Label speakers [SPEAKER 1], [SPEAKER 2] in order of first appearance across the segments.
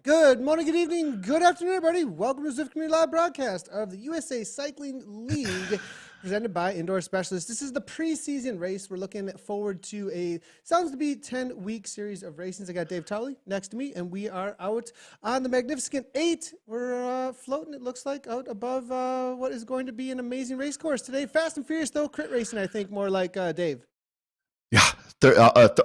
[SPEAKER 1] Good morning, good evening, good afternoon, everybody. Welcome to Zwift Community Live broadcast of the USA Cycling League, presented by Indoor Specialists. This is the preseason race. We're looking forward to sounds to be 10-week series of races. I got Dave Towley next to me, and we are out on the Magnificent 8. We're floating, it looks like, out above what is going to be an amazing race course today. Fast and Furious, though, crit racing, I think, more like Dave.
[SPEAKER 2] Yeah,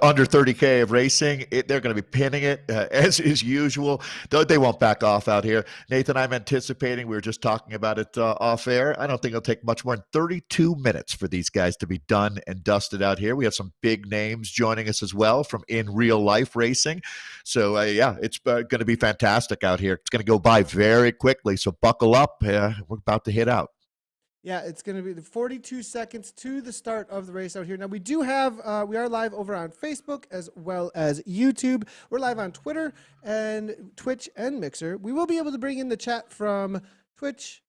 [SPEAKER 2] under 30K of racing, they're going to be pinning it as is usual. They won't back off out here. Nathan, I'm anticipating, we were just talking about it off air. I don't think it'll take much more than 32 minutes for these guys to be done and dusted out here. We have some big names joining us as well from in real life racing. So yeah, it's going to be fantastic out here. It's going to go by very quickly. So buckle up. We're about to hit out.
[SPEAKER 1] Yeah, it's going to be the 42 seconds to the start of the race out here. Now, we do have, we are live over on Facebook as well as YouTube. We're live on Twitter and Twitch and Mixer. We will be able to bring in the chat from Twitch,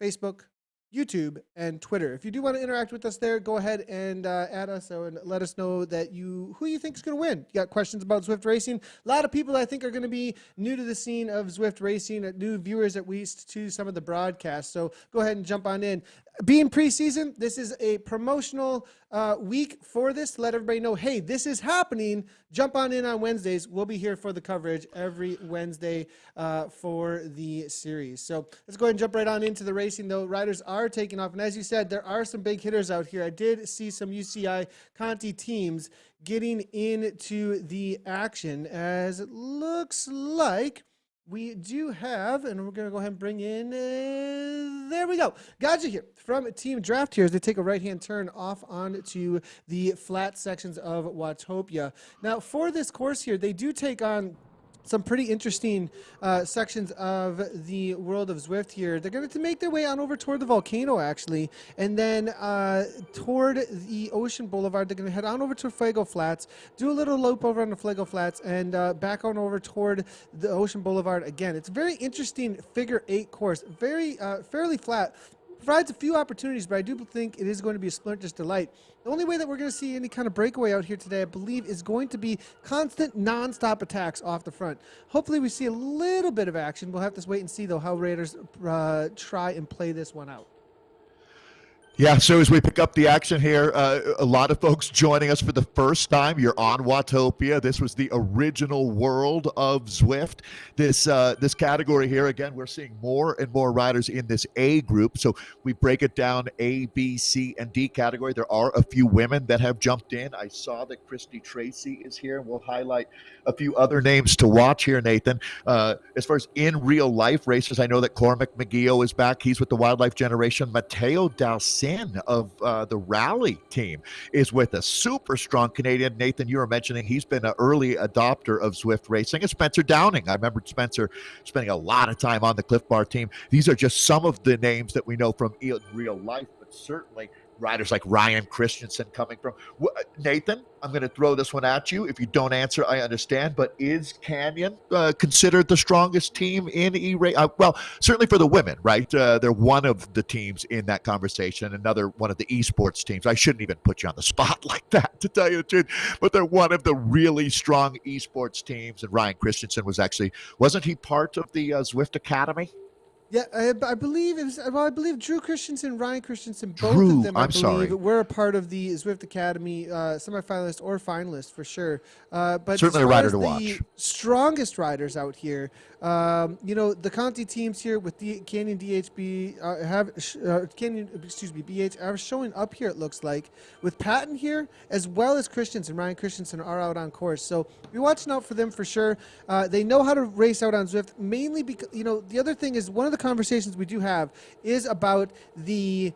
[SPEAKER 1] Facebook, YouTube, and Twitter. If you do want to interact with us there, go ahead and add us and let us know that who you think is going to win. You got questions about Zwift racing? A lot of people I think are going to be new to the scene of Zwift racing, new viewers at least to some of the broadcasts. So go ahead and jump on in. Being preseason, this is a promotional week for this to let everybody know, hey, this is happening. Jump on in on Wednesdays. We'll be here for the coverage every Wednesday for the series. So let's go ahead and jump right on into the racing, though. Riders are taking off. And as you said, there are some big hitters out here. I did see some UCI Conti teams getting into the action, as it looks like we do have, and we're going to go ahead and bring in, there we go. Gotcha here from Team Draft here as they take a right-hand turn off onto the flat sections of Watopia. Now, for this course here, they do take on some pretty interesting sections of the world of Zwift here. They're going to make their way on over toward the volcano, actually, and then toward the Ocean Boulevard. They're going to head on over to Fuego Flats, do a little loop over on the Fuego Flats, and back on over toward the Ocean Boulevard again. It's a very interesting figure 8 course, very fairly flat. Provides a few opportunities, but I do think it is going to be a sprinter's delight. The only way that we're going to see any kind of breakaway out here today, I believe, is going to be constant non-stop attacks off the front. Hopefully we see a little bit of action. We'll have to wait and see, though, how Raiders try and play this one out.
[SPEAKER 2] Yeah, so as we pick up the action here, a lot of folks joining us for the first time. You're on Watopia. This was the original world of Zwift. This category here, again, we're seeing more and more riders in this A group. So we break it down A, B, C, and D category. There are a few women that have jumped in. I saw that Christy Tracy is here, and we'll highlight a few other names to watch here, Nathan. As far as in real life races, I know that Cormac McGeough is back. He's with the Wildlife Generation. Matteo Dalcin of the Rally team is with us. Super strong Canadian. Nathan, you were mentioning he's been an early adopter of Zwift racing. And Spencer Downing. I remember Spencer spending a lot of time on the Cliff Bar team. These are just some of the names that we know from real life, but certainly riders like Ryan Christensen coming from. Nathan, I'm going to throw this one at you. If you don't answer, I understand, but is Canyon considered the strongest team in eRacing? Well, certainly for the women, right? They're one of the teams in that conversation, another one of the esports teams. I shouldn't even put you on the spot like that, to tell you the truth, but they're one of the really strong esports teams, and Ryan Christensen wasn't he part of the Zwift Academy?
[SPEAKER 1] Yeah, I believe it was. Well, I believe Drew Christensen, Ryan Christensen, both of them, I believe, were a part of the Zwift Academy semifinalist or finalist for sure. But
[SPEAKER 2] certainly a rider to watch.
[SPEAKER 1] The strongest riders out here, the Conti teams here with the Canyon DHB BH are showing up here. It looks like with Patton here as well as Christensen. Ryan Christensen are out on course, so be watching out for them for sure. They know how to race out on Zwift, mainly because the other thing is one of the conversations we do have is about the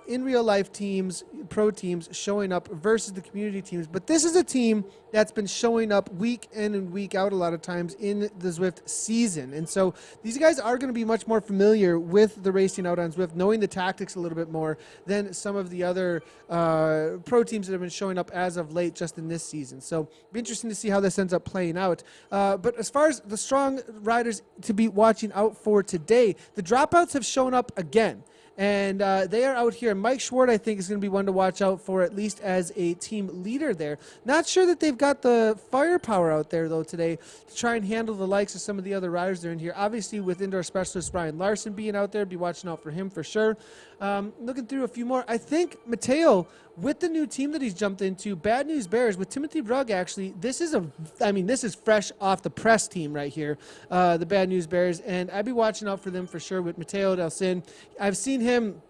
[SPEAKER 1] in real life teams, pro teams showing up versus the community teams. But this is a team that's been showing up week in and week out a lot of times in the Zwift season. And so these guys are going to be much more familiar with the racing out on Zwift, knowing the tactics a little bit more than some of the other pro teams that have been showing up as of late just in this season. So it'll be interesting to see how this ends up playing out. But as far as the strong riders to be watching out for today, the dropouts have shown up again. And they are out here. Mike Schwartz, I think, is going to be one to watch out for, at least as a team leader there. Not sure that they've got the firepower out there, though, today to try and handle the likes of some of the other riders that are in here. Obviously, with indoor specialist Ryan Larson being out there, be watching out for him for sure. Looking through a few more. I think Mateo, with the new team that he's jumped into, Bad News Bears, with Timothy Rugg, actually, this is fresh off the press team right here, the Bad News Bears, and I'd be watching out for them for sure with Mateo Delsin. I've seen him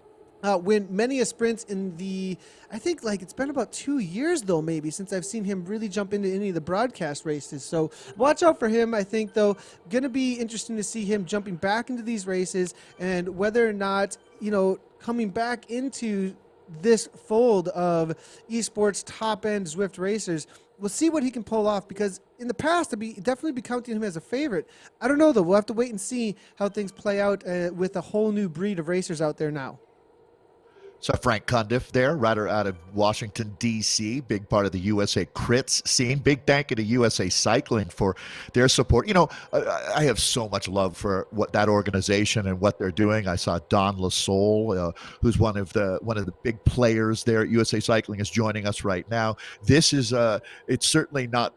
[SPEAKER 1] win many a sprint in I think it's been about 2 years though, maybe, since I've seen him really jump into any of the broadcast races. So watch out for him. I think, though, going to be interesting to see him jumping back into these races and whether or not, coming back into this fold of esports top-end Zwift racers. We'll see what he can pull off, because in the past, I'd definitely be counting him as a favorite. I don't know, though. We'll have to wait and see how things play out with a whole new breed of racers out there now.
[SPEAKER 2] So Frank Cundiff there, rider out of Washington, D.C., big part of the USA Crits scene. Big thank you to USA Cycling for their support. I have so much love for what that organization and what they're doing. I saw Don Lasole, who's one of the big players there at USA Cycling, is joining us right now. This is it's certainly not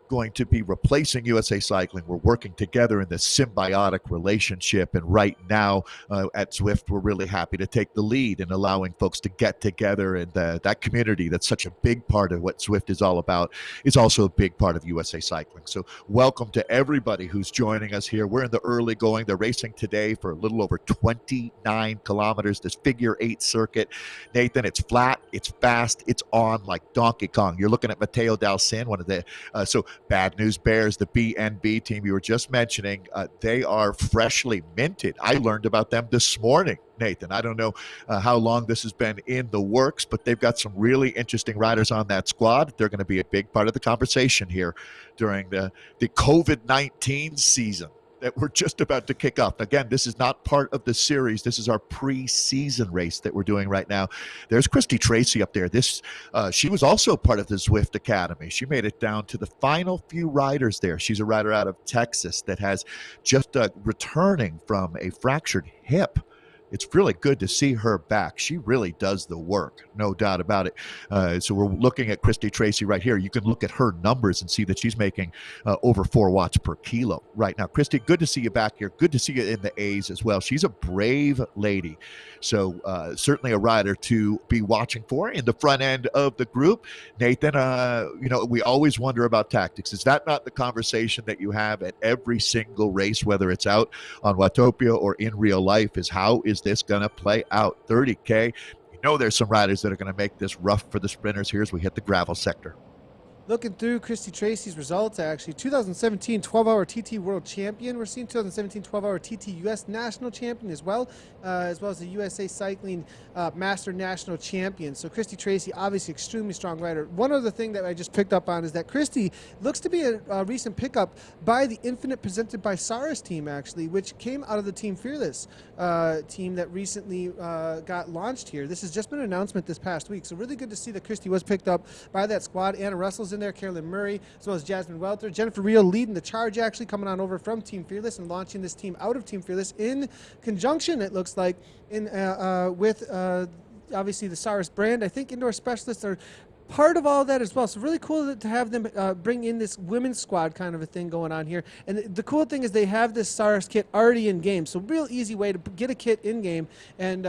[SPEAKER 2] going to be replacing USA Cycling. We're working together in this symbiotic relationship, and right now at Zwift, we're really happy to take the lead in allowing folks to get together, and that community that's such a big part of what Zwift is all about is also a big part of USA Cycling. So welcome to everybody who's joining us here. We're in the early going. They're racing today for a little over 29 kilometers, this figure 8 circuit. Nathan, it's flat, it's fast, it's on like Donkey Kong. You're looking at Mateo Delsin, one of the Bad News Bears, the BNB team you were just mentioning. They are freshly minted. I learned about them this morning, Nathan. I don't know how long this has been in the works, but they've got some really interesting riders on that squad. They're going to be a big part of the conversation here during the COVID-19 season that we're just about to kick off. Again, this is not part of the series. This is our pre-season race that we're doing right now. There's Christy Tracy up there. She was also part of the Zwift Academy. She made it down to the final few riders there. She's a rider out of Texas that has just returning from a fractured hip. It's really good to see her back. She really does the work, no doubt about it. So we're looking at Christy Tracy right here. You can look at her numbers and see that she's making over 4 watts per kilo right now. Christy, good to see you back here. Good to see you in the A's as well. She's a brave lady. So certainly a rider to be watching for in the front end of the group. Nathan, we always wonder about tactics. Is that not the conversation that you have at every single race, whether it's out on Watopia or in real life, is how is this going to play out? 30K. There's some riders that are going to make this rough for the sprinters here as we hit the gravel sector.
[SPEAKER 1] Looking through Christy Tracy's results, actually, 2017 12-hour TT World Champion. We're seeing 2017 12-hour TT US National Champion as well as the USA Cycling Master National Champion. So Christy Tracy, obviously extremely strong rider. One other thing that I just picked up on is that Christy looks to be a recent pickup by the Infinite presented by Saris team, actually, which came out of the Team Fearless team that recently got launched here. This has just been an announcement this past week. So really good to see that Christy was picked up by that squad. Anna Russell's in there, Carolyn Murray, as well as Jasmine Welter. Jennifer Rio leading the charge, actually, coming on over from Team Fearless and launching this team out of Team Fearless in conjunction, it looks like, with obviously the Saris brand. I think indoor specialists are part of all that as well. So really cool to have them bring in this women's squad kind of a thing going on here. And the cool thing is they have this Saris kit already in game. So real easy way to get a kit in game and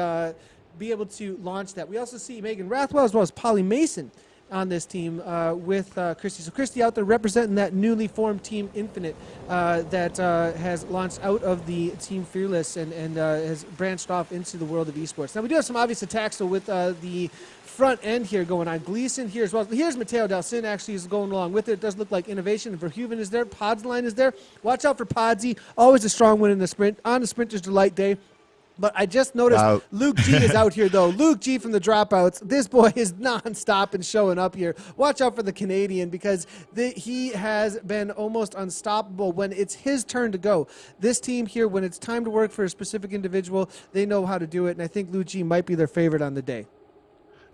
[SPEAKER 1] be able to launch that. We also see Megan Rathwell as well as Polly Mason on this team with Christy. So Christy out there representing that newly formed Team Infinite that has launched out of the Team Fearless and has branched off into the world of esports. Now we do have some obvious attacks so with the front end here going on. Gleason here as well. Here's Mateo Delsin actually is going along with it. It does look like Innovation. Verhoeven is there. Podsline is there. Watch out for Podsy. Always a strong win in the sprint on the Sprinter's Delight Day. But I just noticed Luke G is out here, though. Luke G from the Dropouts. This boy is nonstop and showing up here. Watch out for the Canadian because he has been almost unstoppable when it's his turn to go. This team here, when it's time to work for a specific individual, they know how to do it, and I think Luke G might be their favorite on the day.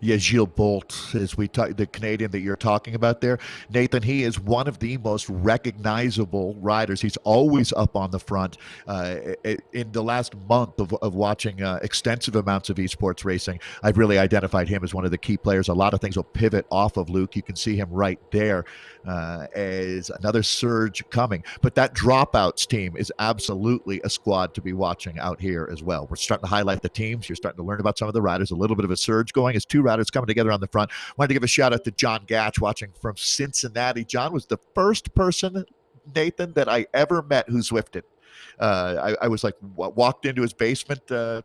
[SPEAKER 2] Yeah, Gilles Bolt, as we talk, the Canadian that you're talking about there, Nathan. He is one of the most recognizable riders. He's always up on the front. In the last month of watching extensive amounts of esports racing, I've really identified him as one of the key players. A lot of things will pivot off of Luke. You can see him right there as another surge coming. But that dropouts team is absolutely a squad to be watching out here as well. We're starting to highlight the teams. You're starting to learn about some of the riders. A little bit of a surge going as two riders coming together on the front. Wanted to give a shout out to John Gatch watching from Cincinnati. John was the first person, Nathan, that I ever met who Zwifted. I was like, walked into his basement 4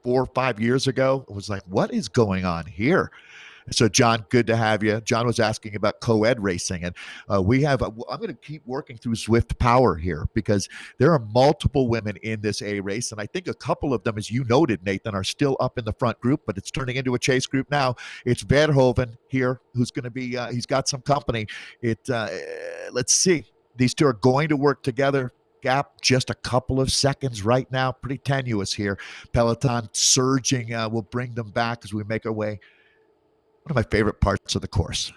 [SPEAKER 2] or 5 years ago. I was like, what is going on here? So, John, good to have you. John was asking about co-ed racing, and I'm going to keep working through Zwift Power here because there are multiple women in this A race, and I think a couple of them, as you noted, Nathan, are still up in the front group, but it's turning into a chase group now. It's Verhoeven here who's going to be, he's got some company. Let's see. These two are going to work together. Gap just a couple of seconds right now. Pretty tenuous here. Peloton surging will bring them back as we make our way. One of my favorite parts of the course,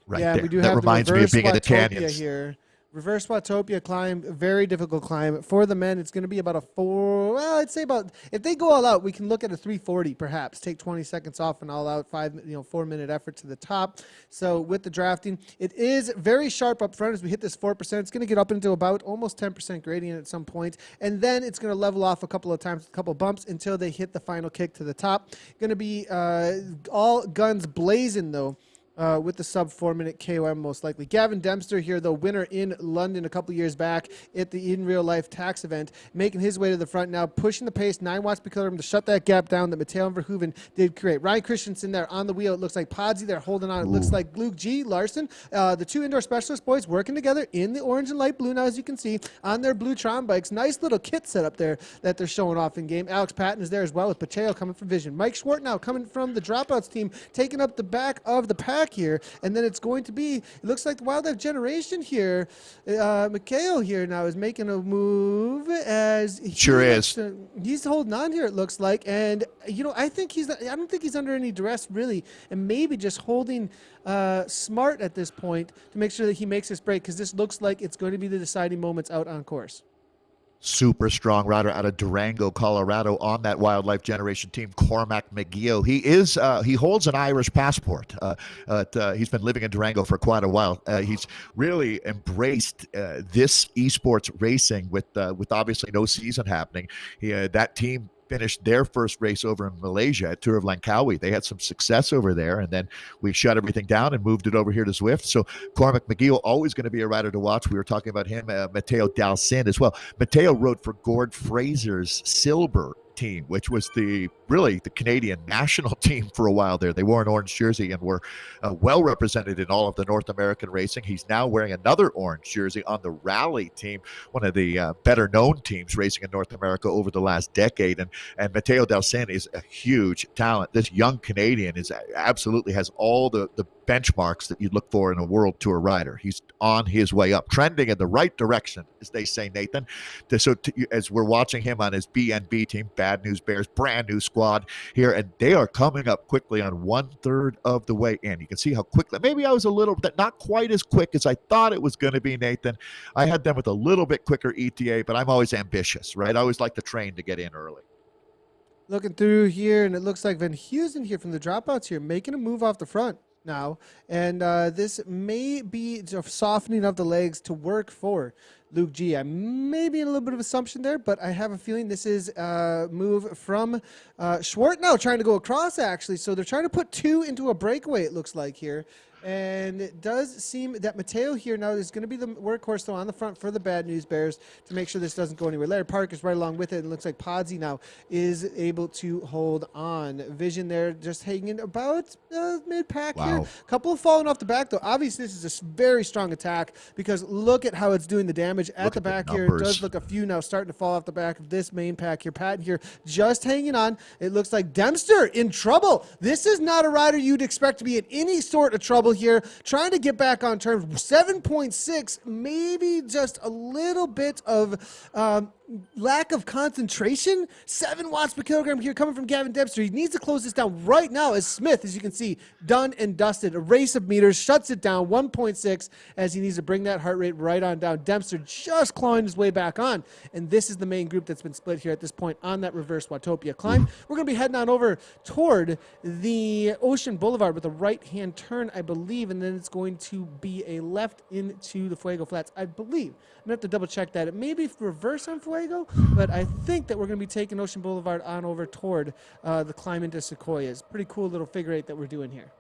[SPEAKER 2] right there.
[SPEAKER 1] We do
[SPEAKER 2] that
[SPEAKER 1] have
[SPEAKER 2] reminds me of being in the canyons
[SPEAKER 1] here. Reverse Watopia climb, very difficult climb. For the men, it's going to be about I'd say if they go all out, we can look at a 340 perhaps. Take 20 seconds off and all out, 4-minute effort to the top. So with the drafting, it is very sharp up front as we hit this 4%. It's going to get up into about almost 10% gradient at some point. And then it's going to level off a couple of times, a couple of bumps until they hit the final kick to the top. Going to be all guns blazing though. With the sub 4-minute KOM most likely. Gavin Dempster here, though, winner in London a couple years back at the In Real Life tax event, making his way to the front now, pushing the pace, 9 watts per kilogram to shut that gap down that Matteo and Verhoeven did create. Ryan Christensen there on the wheel. It looks like Podsy there holding on. It looks like Luke G. Larson, the two indoor specialist boys working together in the orange and light blue now, as you can see, on their blue Tron bikes. Nice little kit set up there that they're showing off in game. Alex Patton is there as well with Pacheco coming from Vision. Mike Schwartz now coming from the Dropouts team, taking up the back of the pack here. And then it's going to be, it looks like the Wildlife Generation here. Mikhail here now is making a move as he's holding on here, it looks like. And, I don't think he's under any duress really. And maybe just holding smart at this point to make sure that he makes this break because this looks like it's going to be the deciding moments out on course.
[SPEAKER 2] Super strong rider out of Durango, Colorado on that Wildlife Generation team, Cormac McGeough. He holds an Irish passport. He's been living in Durango for quite a while. He's really embraced this esports racing with obviously no season happening. That team finished their first race over in Malaysia at Tour of Langkawi. They had some success over there, and then we shut everything down and moved it over here to Zwift. So Cormac McGeough, always going to be a rider to watch. We were talking about him, Matteo Dalcin as well. Matteo rode for Gord Fraser's Silver team, which was the Canadian national team for a while there. They wore an orange jersey and were well represented in all of the North American racing. He's now wearing another orange jersey on the Rally team, one of the better known teams racing in North America over the last decade. And Matteo Dalcin is a huge talent. This young Canadian absolutely has all the benchmarks that you'd look for in a World Tour rider. He's on his way up, trending in the right direction, as they say, Nathan. As we're watching him on his BNB team, Bad News Bears, brand new squad here, and they are coming up quickly on 1/3 of the way in. You can see how quickly, maybe I was a little bit, not quite as quick as I thought it was going to be, Nathan. I had them with a little bit quicker ETA, but I'm always ambitious, right? I always like the train to get in early.
[SPEAKER 1] Looking through here, and it looks like Van Heusen here from the Dropouts here, making a move off the front now, and this may be softening of the legs to work for Luke G. I may be in a little bit of assumption there, but I have a feeling this is a move from Schwartz now trying to go across, actually. So they're trying to put 2 into a breakaway, it looks like here. And it does seem that Matteo here now is going to be the workhorse, though, on the front for the Bad News Bears to make sure this doesn't go anywhere. Larry Park is right along with it, and it looks like Podsy now is able to hold on. Vision there just hanging about mid-pack here. A couple of falling off the back, though. Obviously, this is a very strong attack because look at how it's doing the damage at the back here. It does look a few now starting to fall off the back of this main pack here. Patton here just hanging on. It looks like Dempster in trouble. This is not a rider you'd expect to be in any sort of trouble here, trying to get back on terms. 7.6, maybe just a little bit of lack of concentration. 7 watts per kilogram here coming from Gavin Dempster. He needs to close this down right now as Smith, as you can see, done and dusted. A race of meters, shuts it down, 1.6, as he needs to bring that heart rate right on down. Dempster just clawing his way back on, and this is the main group that's been split here at this point on that reverse Watopia climb. We're going to be heading on over toward the Ocean Boulevard with a right-hand turn, I believe, and then it's going to be a left into the Fuego Flats, I believe. I'm going to have to double-check that. It may be reverse on Fuego, but I think that we're going to be taking Ocean Boulevard on over toward the climb into Sequoias. Pretty cool little figure eight that we're doing here.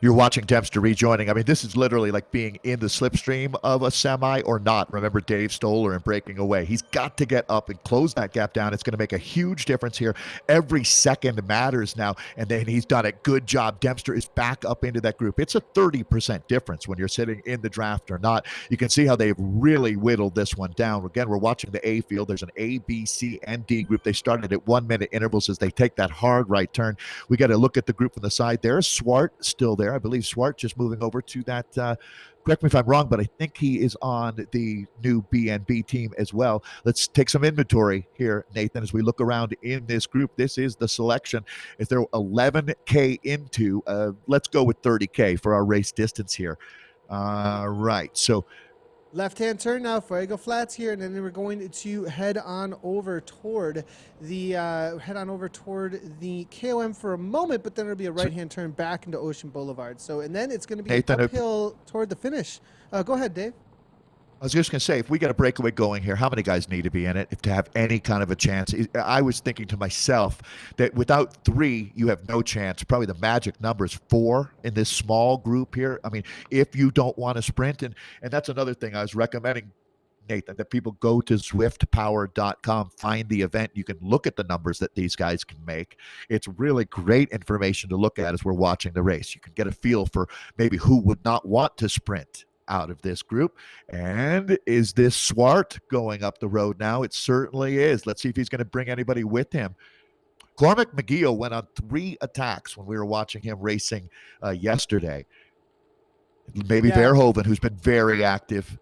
[SPEAKER 2] You're watching Dempster rejoining. I mean, this is literally like being in the slipstream of a semi or not. Remember Dave Stoller and breaking away. He's got to get up and close that gap down. It's going to make a huge difference here. Every second matters now, and then he's done it. Good job. Dempster is back up into that group. It's a 30% difference when you're sitting in the draft or not. You can see how they've really whittled this one down. Again, we're watching the A field. There's an A, B, C, and D group. They started at 1-minute intervals as they take that hard right turn. We got to look at the group from the side. There's Swart still there. I believe Swart just moving over to that, correct me if I'm wrong, but I think he is on the new BNB team as well. Let's take some inventory here, Nathan, as we look around in this group. This is the selection. If they're 11K into, let's go with 30K for our race distance here. Right, so
[SPEAKER 1] left-hand turn now, Fuego Flats here, and then we're going to head on over toward the KOM for a moment, but then it'll be a right-hand turn back into Ocean Boulevard. So, and then it's going to be
[SPEAKER 2] Nathan,
[SPEAKER 1] uphill toward the finish. Go ahead, Dave.
[SPEAKER 2] I was just going to say, if we get a breakaway going here, how many guys need to be in it if to have any kind of a chance? I was thinking to myself that without 3, you have no chance. Probably the magic number is 4 in this small group here. I mean, if you don't want to sprint, and that's another thing I was recommending, Nathan, that people go to ZwiftPower.com, find the event. You can look at the numbers that these guys can make. It's really great information to look at as we're watching the race. You can get a feel for maybe who would not want to sprint out of this group. And is this Swart going up the road now? It certainly is. Let's see if he's going to bring anybody with him. Cormac McGee went on 3 attacks when we were watching him racing yesterday. Maybe Verhoeven, who's been very active.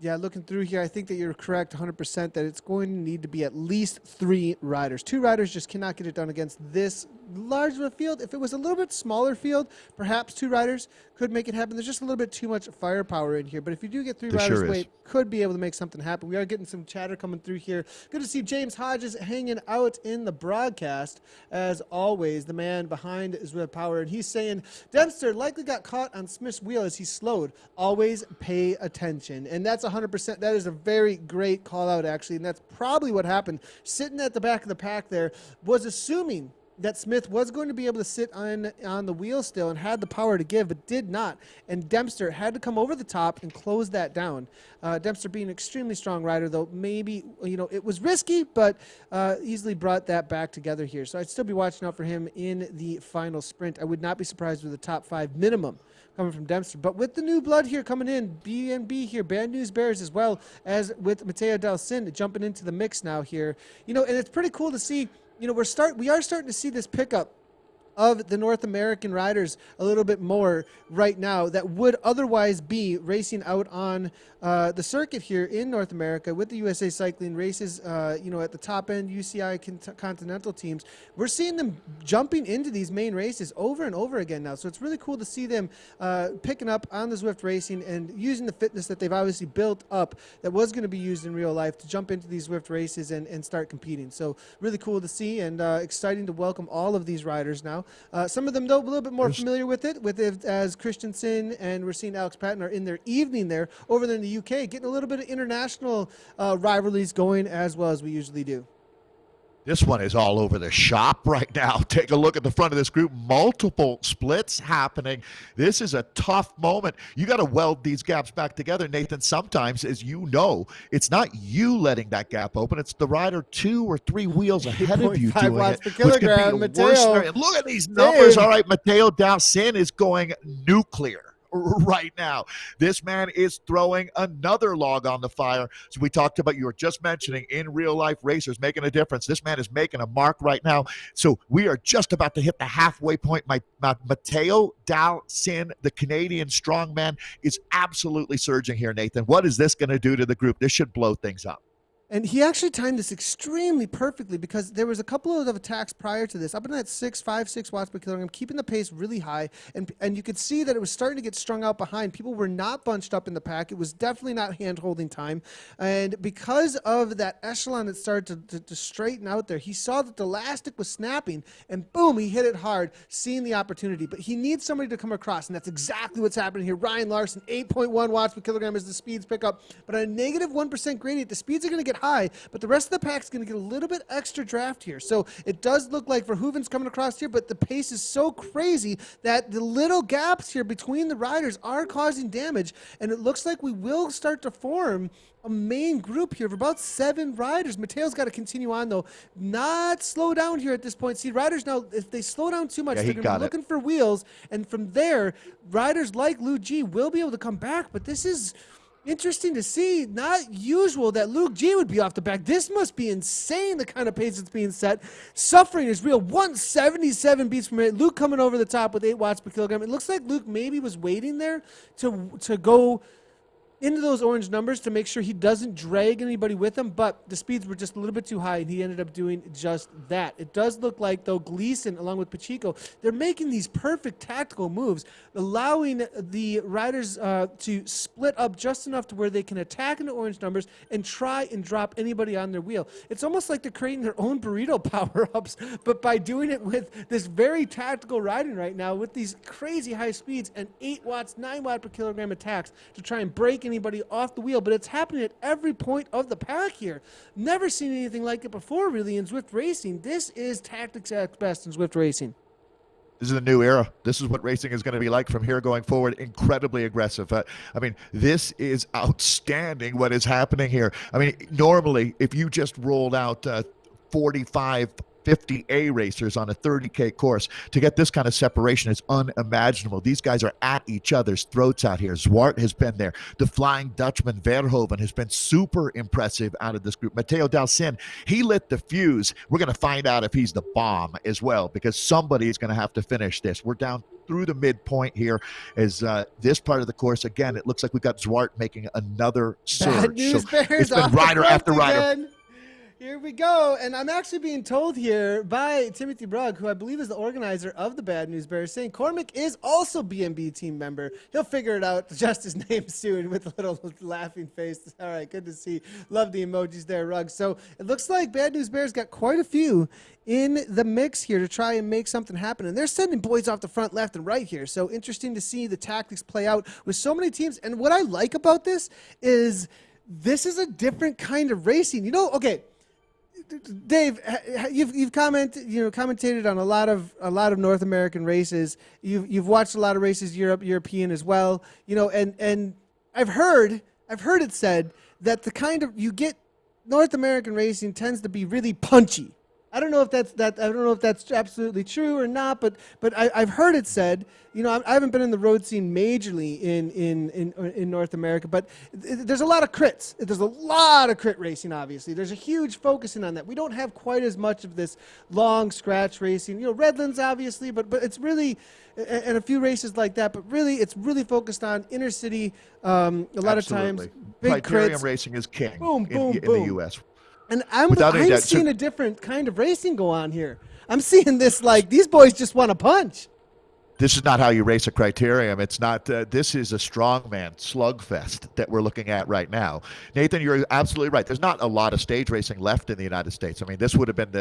[SPEAKER 1] Yeah, looking through here, I think that you're correct 100% that it's going to need to be at least 3 riders. 2 riders just cannot get it done against this large of a field. If it was a little bit smaller field, perhaps 2 riders could make it happen. There's just a little bit too much firepower in here. But if you do get 3 riders, weight could be able to make something happen. We are getting some chatter coming through here. Good to see James Hodges hanging out in the broadcast, as always, the man behind Zwift Power. And he's saying, Dempster likely got caught on Smith's wheel as he slowed. Always pay attention. And that's 100%. That is a very great call out, actually. And that's probably what happened. Sitting at the back of the pack there was assuming that Smith was going to be able to sit on the wheel still and had the power to give, but did not. And Dempster had to come over the top and close that down. Dempster being an extremely strong rider, though, maybe, it was risky, but easily brought that back together here. So I'd still be watching out for him in the final sprint. I would not be surprised with a top 5 minimum coming from Dempster. But with the new blood here coming in, BNB here, Bad News Bears, as well as with Mateo Dalcin jumping into the mix now here. And it's pretty cool to see. We are starting to see this pickup of the North American riders a little bit more right now that would otherwise be racing out on the circuit here in North America with the USA Cycling races, at the top end UCI Continental teams. We're seeing them jumping into these main races over and over again now. So it's really cool to see them picking up on the Zwift racing and using the fitness that they've obviously built up that was going to be used in real life to jump into these Zwift races and start competing. So really cool to see and exciting to welcome all of these riders now. Some of them, though, a little bit more familiar with it as Christensen, and we're seeing Alex Patton are in their evening there over there in the UK, getting a little bit of international rivalries going as well as we usually do.
[SPEAKER 2] This one is all over the shop right now. Take a look at the front of this group. Multiple splits happening. This is a tough moment. You got to weld these gaps back together, Nathan. Sometimes, as you know, it's not you letting that gap open. It's the rider 2 or 3 wheels ahead of you doing
[SPEAKER 1] watts
[SPEAKER 2] it.
[SPEAKER 1] Per kilogram,
[SPEAKER 2] Which can be a worse scenario. Look at these numbers. All right, Mateo Dalcin is going nuclear right now. This man is throwing another log on the fire. So we talked about, you were just mentioning, in real life racers making a difference. This man is making a mark right now. So we are just about to hit the halfway point. Mateo Dalcin, the Canadian strongman, is absolutely surging here, Nathan. What is this going to do to the group? This should blow things up.
[SPEAKER 1] And he actually timed this extremely perfectly because there was a couple of attacks prior to this, up in that 6 watts per kilogram, keeping the pace really high. And you could see that it was starting to get strung out behind. People were not bunched up in the pack. It was definitely not hand-holding time. And because of that echelon that started to straighten out there, he saw that the elastic was snapping, and boom, he hit it hard, seeing the opportunity. But he needs somebody to come across, and that's exactly what's happening here. Ryan Larson, 8.1 watts per kilogram as the speeds pick up. But at a negative 1% gradient, the speeds are going to get high, but the rest of the pack's going to get a little bit extra draft here. So it does look like Verhoeven's coming across here, but the pace is so crazy that the little gaps here between the riders are causing damage, and it looks like we will start to form a main group here of about 7 riders. Mateo's got to continue on, though. Not slow down here at this point. See, riders now, if they slow down too much, they're going to be looking for wheels, and from there, riders like Luke G will be able to come back, but this is interesting to see. Not usual that Luke G would be off the back. This must be insane, the kind of pace that's being set. Suffering is real. 177 beats per minute. Luke coming over the top with 8 watts per kilogram. It looks like Luke maybe was waiting there to go into those orange numbers to make sure he doesn't drag anybody with him, but the speeds were just a little bit too high, and he ended up doing just that. It does look like, though, Gleason, along with Pacheco, they're making these perfect tactical moves, allowing the riders to split up just enough to where they can attack into orange numbers and try and drop anybody on their wheel. It's almost like they're creating their own burrito power-ups, but by doing it with this very tactical riding right now with these crazy high speeds and 8 watts, 9 watt per kilogram attacks to try and break anybody off the wheel. But it's happening at every point of the pack here. Never seen anything like it before, really, in Zwift racing. This is tactics at best in Zwift racing.
[SPEAKER 2] This is a new era. This is what racing is going to be like from here going forward. Incredibly aggressive. I mean, this is outstanding what is happening here. I mean, normally, if you just rolled out 45, 50 A racers on a 30K course, to get this kind of separation is unimaginable. These guys are at each other's throats out here. Zwart has been there. The Flying Dutchman Verhoeven has been super impressive out of this group. Mateo Dalcin, he lit the fuse. We're going to find out if he's the bomb as well, because somebody is going to have to finish this. We're down through the midpoint here as this part of the course. Again, it looks like we've got Zwart making another surge.
[SPEAKER 1] Bad news bears
[SPEAKER 2] it's been rider after rider.
[SPEAKER 1] Here we go, and I'm actually being told here by Timothy Brugg, who I believe is the organizer of the Bad News Bears, saying Cormac is also BNB team member. He'll figure it out, just his name soon, with a little laughing face. All right, good to see. Love the emojis there, Rugg. So it looks like Bad News Bears got quite a few in the mix here to try and make something happen, and they're sending boys off the front left and right here. So interesting to see the tactics play out with so many teams. And what I like about this is a different kind of racing. You know, okay, Dave, you've commentated on a lot of North American races. You've watched a lot of races European as well. You know, and I've heard it said that the kind of you get North American racing tends to be really punchy. I don't know if that's absolutely true or not, but I've heard it said. You know, I haven't been in the road scene majorly in North America, but there's a lot of crits. There's a lot of crit racing, obviously. There's a huge focusing on that. We don't have quite as much of this long scratch racing. You know, Redlands, obviously, but it's really, and a few races like that, but really, it's really focused on inner city. A lot of times, big
[SPEAKER 2] Criterium
[SPEAKER 1] crits.
[SPEAKER 2] racing is king
[SPEAKER 1] Boom,
[SPEAKER 2] in
[SPEAKER 1] boom.
[SPEAKER 2] the U.S.
[SPEAKER 1] And I'm seeing a different kind of racing go on here. I'm seeing this like these boys just want to punch.
[SPEAKER 2] This is not how you race a criterium. It's not. This is a strongman slugfest that we're looking at right now. Nathan, you're absolutely right. There's not a lot of stage racing left in the United States. I mean, this would have been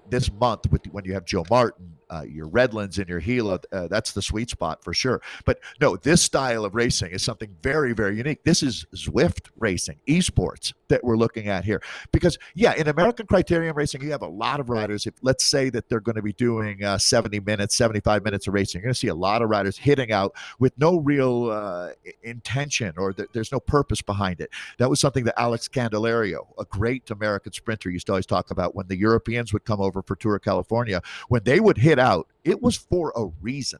[SPEAKER 2] this month when you have Joe Martin, your Redlands and your Gila. That's the sweet spot for sure. But no, this style of racing is something very, very unique. This is Zwift racing, esports that we're looking at here. Because yeah, in American criterium racing, you have a lot of riders. If let's say that they're going to be doing 70 minutes, 75 minutes of racing, you're going to see a lot of riders hitting out with no real intention, or there's no purpose behind it. That was something that Alex Candelario, a great American sprinter, used to always talk about when the Europeans would come over for Tour of California. When they would hit out, it was for a reason.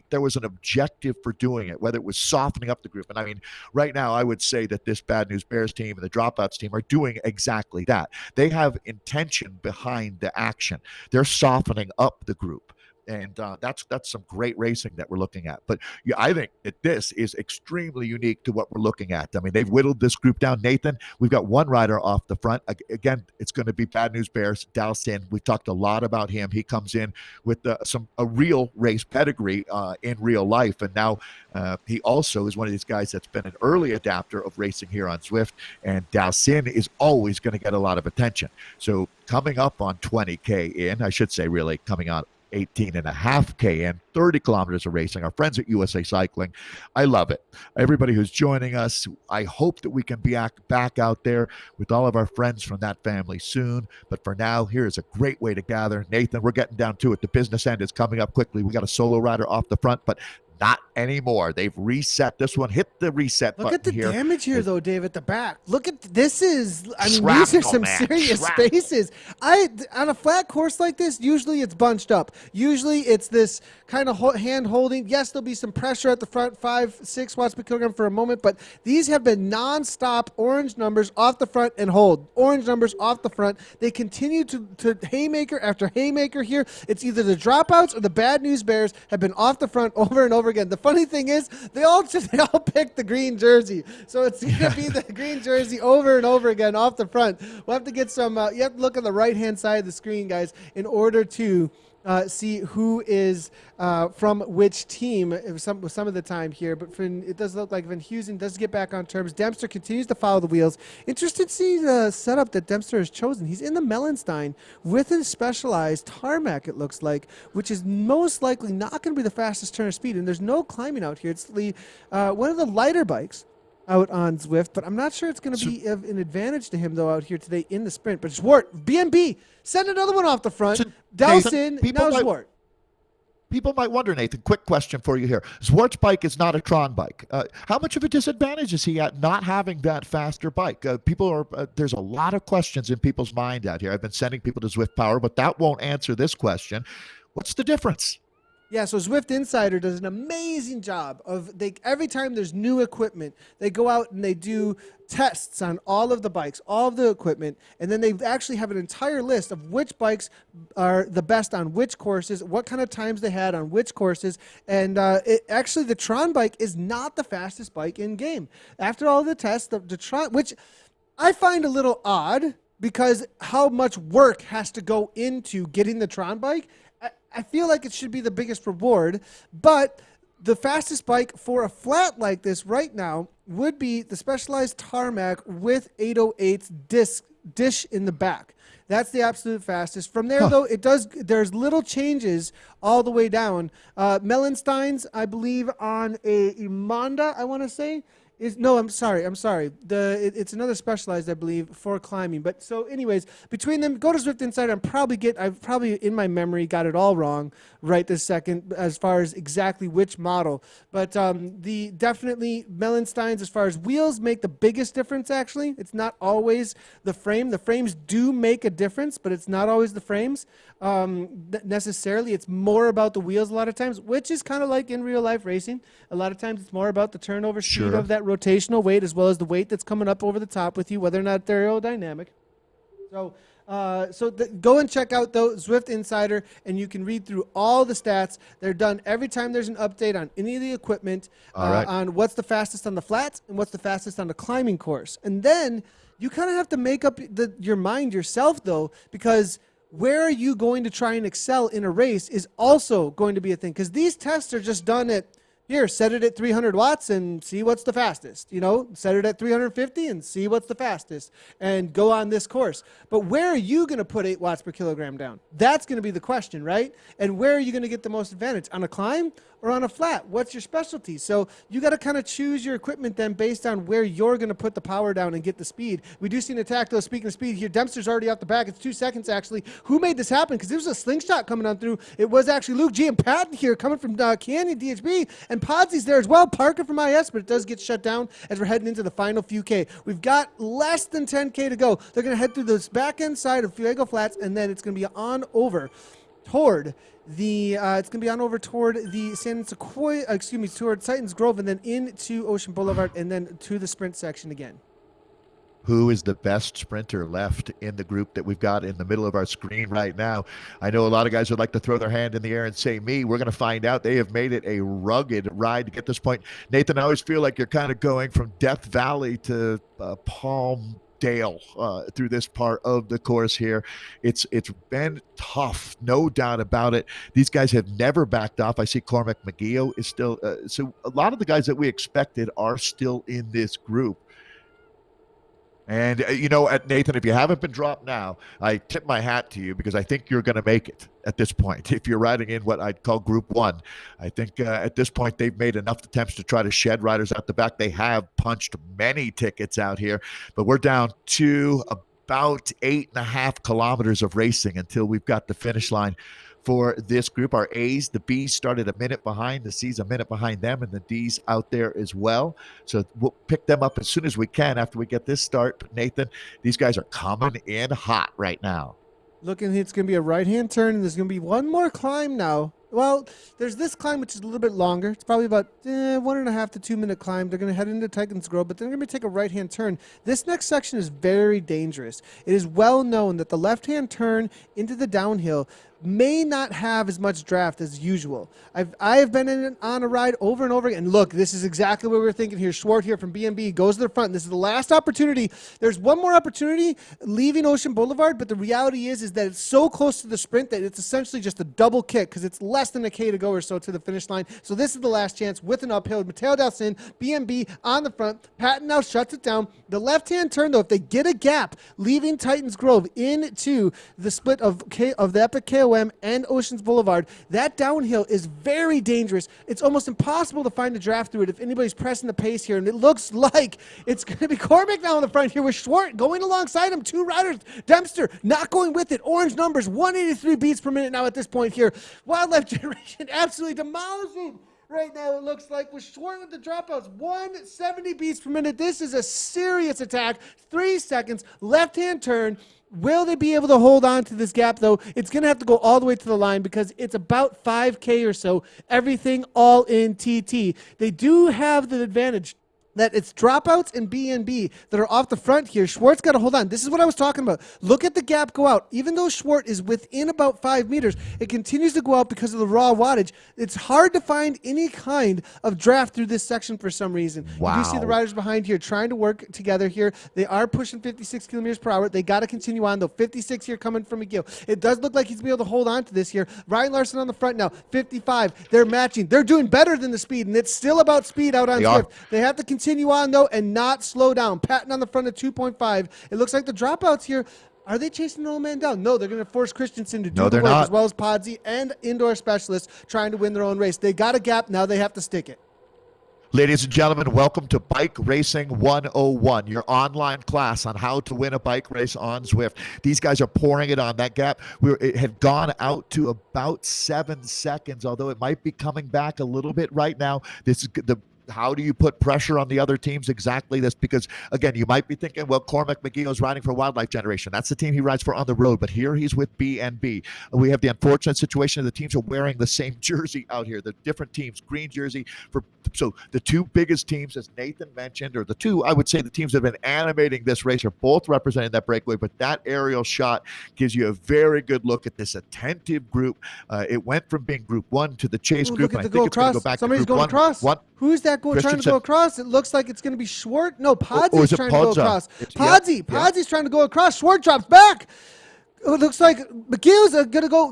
[SPEAKER 2] There was an objective for doing it, whether it was softening up the group. And I mean, right now, I would say that this Bad News Bears team and the Dropouts team are doing exactly that. They have intention behind the action. They're softening up the group. And that's some great racing that we're looking at. But yeah, I think that this is extremely unique to what we're looking at. I mean, they've whittled this group down. Nathan, we've got one rider off the front. Again, it's going to be Bad News Bears, Dalsin. We've talked a lot about him. He comes in with a real race pedigree in real life. And now he also is one of these guys that's been an early adapter of racing here on Zwift. And Dalsin is always going to get a lot of attention. So coming up on 20K in, I should say really coming on 18.5K in, 30 kilometers of racing. Our friends at USA Cycling, I love it. Everybody who's joining us, I hope that we can be back out there with all of our friends from that family soon. But for now, here is a great way to gather. Nathan, we're getting down to it. The business end is coming up quickly. We got a solo rider off the front, but not anymore. They've reset this one. Hit the reset button.
[SPEAKER 1] Look at the
[SPEAKER 2] here.
[SPEAKER 1] damage here, though, Dave, at the back. Look at this is. I mean,
[SPEAKER 2] Shrapnel,
[SPEAKER 1] these are some
[SPEAKER 2] man.
[SPEAKER 1] serious
[SPEAKER 2] Shrapnel.
[SPEAKER 1] spaces. On a flat course like this, usually it's bunched up. Usually it's this kind of hand holding. Yes, there'll be some pressure at the front, 5-6 watts per kilogram for a moment, but these have been nonstop orange numbers off the front and hold. Orange numbers off the front. They continue to haymaker after haymaker here. It's either the dropouts or the Bad News Bears have been off the front over and over again. The funny thing is, they all picked the green jersey, so it's going to be the green jersey over and over again off the front. We'll have to get some. You have to look on the right-hand side of the screen, guys, in order to see who is from which team some of the time here. But it does look like Van Heusen does get back on terms. Dempster continues to follow the wheels. Interested to see the setup that Dempster has chosen. He's in the Mellenstein with his specialized tarmac, it looks like, which is most likely not going to be the fastest turn of speed. And there's no climbing out here. It's one of the lighter bikes out on Zwift, but I'm not sure it's going to be of an advantage to him, though, out here today in the sprint. But Zwart, BNB, send another one off the front. Dalsin, now Zwart.
[SPEAKER 2] People might wonder, Nathan, quick question for you here. Zwart's bike is not a Tron bike. How much of a disadvantage is he at not having that faster bike? There's a lot of questions in people's mind out here. I've been sending people to Zwift Power, but that won't answer this question. What's the difference?
[SPEAKER 1] Yeah, so Zwift Insider does an amazing job every time there's new equipment, they go out and they do tests on all of the bikes, all of the equipment, and then they actually have an entire list of which bikes are the best on which courses, what kind of times they had on which courses, and actually the Tron bike is not the fastest bike in game. After all the tests, the Tron, which I find a little odd because how much work has to go into getting the Tron bike, I feel like it should be the biggest reward, but the fastest bike for a flat like this right now would be the Specialized Tarmac with 808's dish in the back. That's the absolute fastest. From there, though, there's little changes all the way down. Mellenstein's, I believe, on a Imonda, I want to say. I'm sorry. It's another Specialized, I believe, for climbing. But so, anyways, between them, go to Zwift Insider. I've probably in my memory got it all wrong right this second as far as exactly which model. But definitely Mellenstein's as far as wheels make the biggest difference. Actually, it's not always the frame. The frames do make a difference, but it's not always the frames necessarily. It's more about the wheels a lot of times, which is kind of like in real life racing. A lot of times it's more about the turnover speed of that rotational weight as well as the weight that's coming up over the top with you, whether or not they're aerodynamic. So go and check out Zwift Insider, and you can read through all the stats. They're done every time there's an update on any of the equipment, on what's the fastest on the flats and what's the fastest on the climbing course. And then you kind of have to make up your mind yourself, though, because where are you going to try and excel in a race is also going to be a thing, because these tests are just done at, here, set it at 300 watts and see what's the fastest. Set it at 350 and see what's the fastest and go on this course. But where are you going to put 8 watts per kilogram down? That's going to be the question, right? And where are you going to get the most advantage? On a climb or on a flat? What's your specialty? So you got to kind of choose your equipment then based on where you're going to put the power down and get the speed. We do see an attack, though. Speaking of speed here, Dempster's already off the back. It's 2 seconds, actually. Who made this happen? Because there was a slingshot coming on through. It was actually Luke G. and Patton here coming from Canyon DHB. And Podsy's there as well. Parker from IS, but it does get shut down as we're heading into the final few K. We've got less than 10K to go. They're going to head through this back end side of Fuego Flats, and then it's going to be on over toward the San Sequoia, toward Titans Grove, and then into Ocean Boulevard, and then to the sprint section again.
[SPEAKER 2] who is the best sprinter left in the group that we've got in the middle of our screen right now. I know a lot of guys would like to throw their hand in the air and say me. We're going to find out. They have made it a rugged ride to get this point. Nathan, I always feel like you're kind of going from Death Valley to Palm Dale through this part of the course here. It's been tough, no doubt about it. These guys have never backed off. I see Cormac McGee is still so a lot of the guys that we expected are still in this group. And, Nathan, if you haven't been dropped now, I tip my hat to you because I think you're going to make it at this point. If you're riding in what I'd call Group 1, I think at this point they've made enough attempts to try to shed riders out the back. They have punched many tickets out here, but we're down to about 8.5 kilometers of racing until we've got the finish line for this group. Our A's, the B's started a minute behind, the C's a minute behind them, and the D's out there as well. So we'll pick them up as soon as we can after we get this start. But Nathan, these guys are coming in hot right now.
[SPEAKER 1] Looking, it's going to be a right-hand turn, and there's going to be one more climb now. Well, there's this climb, which is a little bit longer. It's probably about 1.5 to 2 minute climb. They're going to head into Titans Grove, but they're going to take a right-hand turn. This next section is very dangerous. It is well known that the left-hand turn into the downhill may not have as much draft as usual. I have been on a ride over and over again. And look, this is exactly what we were thinking here. Schwartz here from B&B goes to the front. This is the last opportunity. There's one more opportunity leaving Ocean Boulevard, but the reality is that it's so close to the sprint that it's essentially just a double kick because it's less than a K to go or so to the finish line. So this is the last chance with an uphill. Mateo Dalcin, B&B on the front. Patton now shuts it down. The left-hand turn, though, if they get a gap leaving Titans Grove into the split of the Epic KOM and Oceans Boulevard, that downhill is very dangerous. It's almost impossible to find a draft through it if anybody's pressing the pace here, and it looks like it's going to be Cormac now on the front here with Schwartz going alongside him. Two riders, Dempster not going with it. Orange numbers, 183 beats per minute now at this point here. Wildlife Generation absolutely demolishing right now, it looks like, with Schwartz with the dropouts. 170 beats per minute. This is a serious attack. 3 seconds, left-hand turn. Will they be able to hold on to this gap, though? It's going to have to go all the way to the line because it's about 5K or so. Everything all in TT. They do have the advantage that it's dropouts and B&B that are off the front here. Schwartz got to hold on. This is what I was talking about. Look at the gap go out. Even though Schwartz is within about 5 meters, it continues to go out because of the raw wattage. It's hard to find any kind of draft through this section for some reason.
[SPEAKER 2] Wow.
[SPEAKER 1] You do see the riders behind here trying to work together here. They are pushing 56 kilometers per hour. They got to continue on, though. 56 here coming from McGill. It does look like he's going to be able to hold on to this here. Ryan Larson on the front now, 55. They're matching. They're doing better than the speed, and it's still about speed out on Zwift. They have to continue on, though, and not slow down. Patton on the front of 2.5. It looks like the dropouts here, are they chasing the old man down? No, they're going to force Christensen to do the work, as well as Podsy and indoor specialists trying to win their own race. They got a gap. Now they have to stick it.
[SPEAKER 2] Ladies and gentlemen, welcome to Bike Racing 101, your online class on how to win a bike race on Zwift. These guys are pouring it on. That gap it had gone out to about 7 seconds, although it might be coming back a little bit right now. This is how do you put pressure on the other teams? Exactly this, because again, you might be thinking, well, Cormac McGee is riding for Wildlife Generation. That's the team he rides for on the road, but here he's with B&B. We have the unfortunate situation the teams are wearing the same jersey out here. The different teams, green jersey. So the two biggest teams, as Nathan mentioned, or the two, I would say the teams that have been animating this race are both representing that breakaway, but that aerial shot gives you a very good look at this attentive group. It went from being Group 1 to the chase group,
[SPEAKER 1] Look at
[SPEAKER 2] and
[SPEAKER 1] the
[SPEAKER 2] I think it's going to go back
[SPEAKER 1] Somebody's
[SPEAKER 2] to Group
[SPEAKER 1] going across. Who's that trying to go across? It looks like it's going to be Schwartz. No, Podsy's trying to go across. Podsy's trying to go across. Schwartz drops back. It looks like McGill's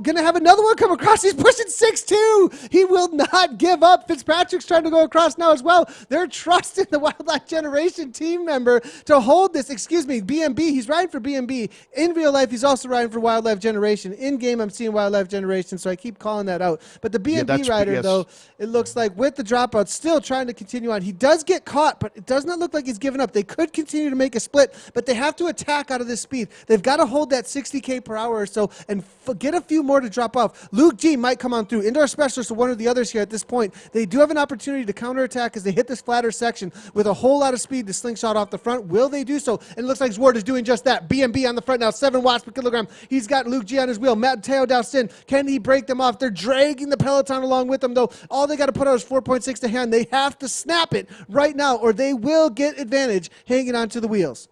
[SPEAKER 1] gonna have another one come across. He's pushing 6'2". He will not give up. Fitzpatrick's trying to go across now as well. They're trusting the Wildlife Generation team member to hold this. Excuse me, B&B. He's riding for B&B. In real life, he's also riding for Wildlife Generation. In game, I'm seeing Wildlife Generation, so I keep calling that out. But the B&B rider, though, it looks like with the dropout, still trying to continue on. He does get caught, but it does not look like he's giving up. They could continue to make a split, but they have to attack out of this speed. They've got to hold that 60K per hour or so and get a few more to drop off. Luke G might come on through. Indoor specialist or one of the others here at this point. They do have an opportunity to counterattack as they hit this flatter section with a whole lot of speed to slingshot off the front. Will they do so? And it looks like Zwart is doing just that. B&B on the front now, 7 watts per kilogram. He's got Luke G on his wheel. Mateo Dalcin, can he break them off? They're dragging the peloton along with them, though. All they got to put out is 4.6 to hand. They have to snap it right now or they will get advantage hanging onto the wheels.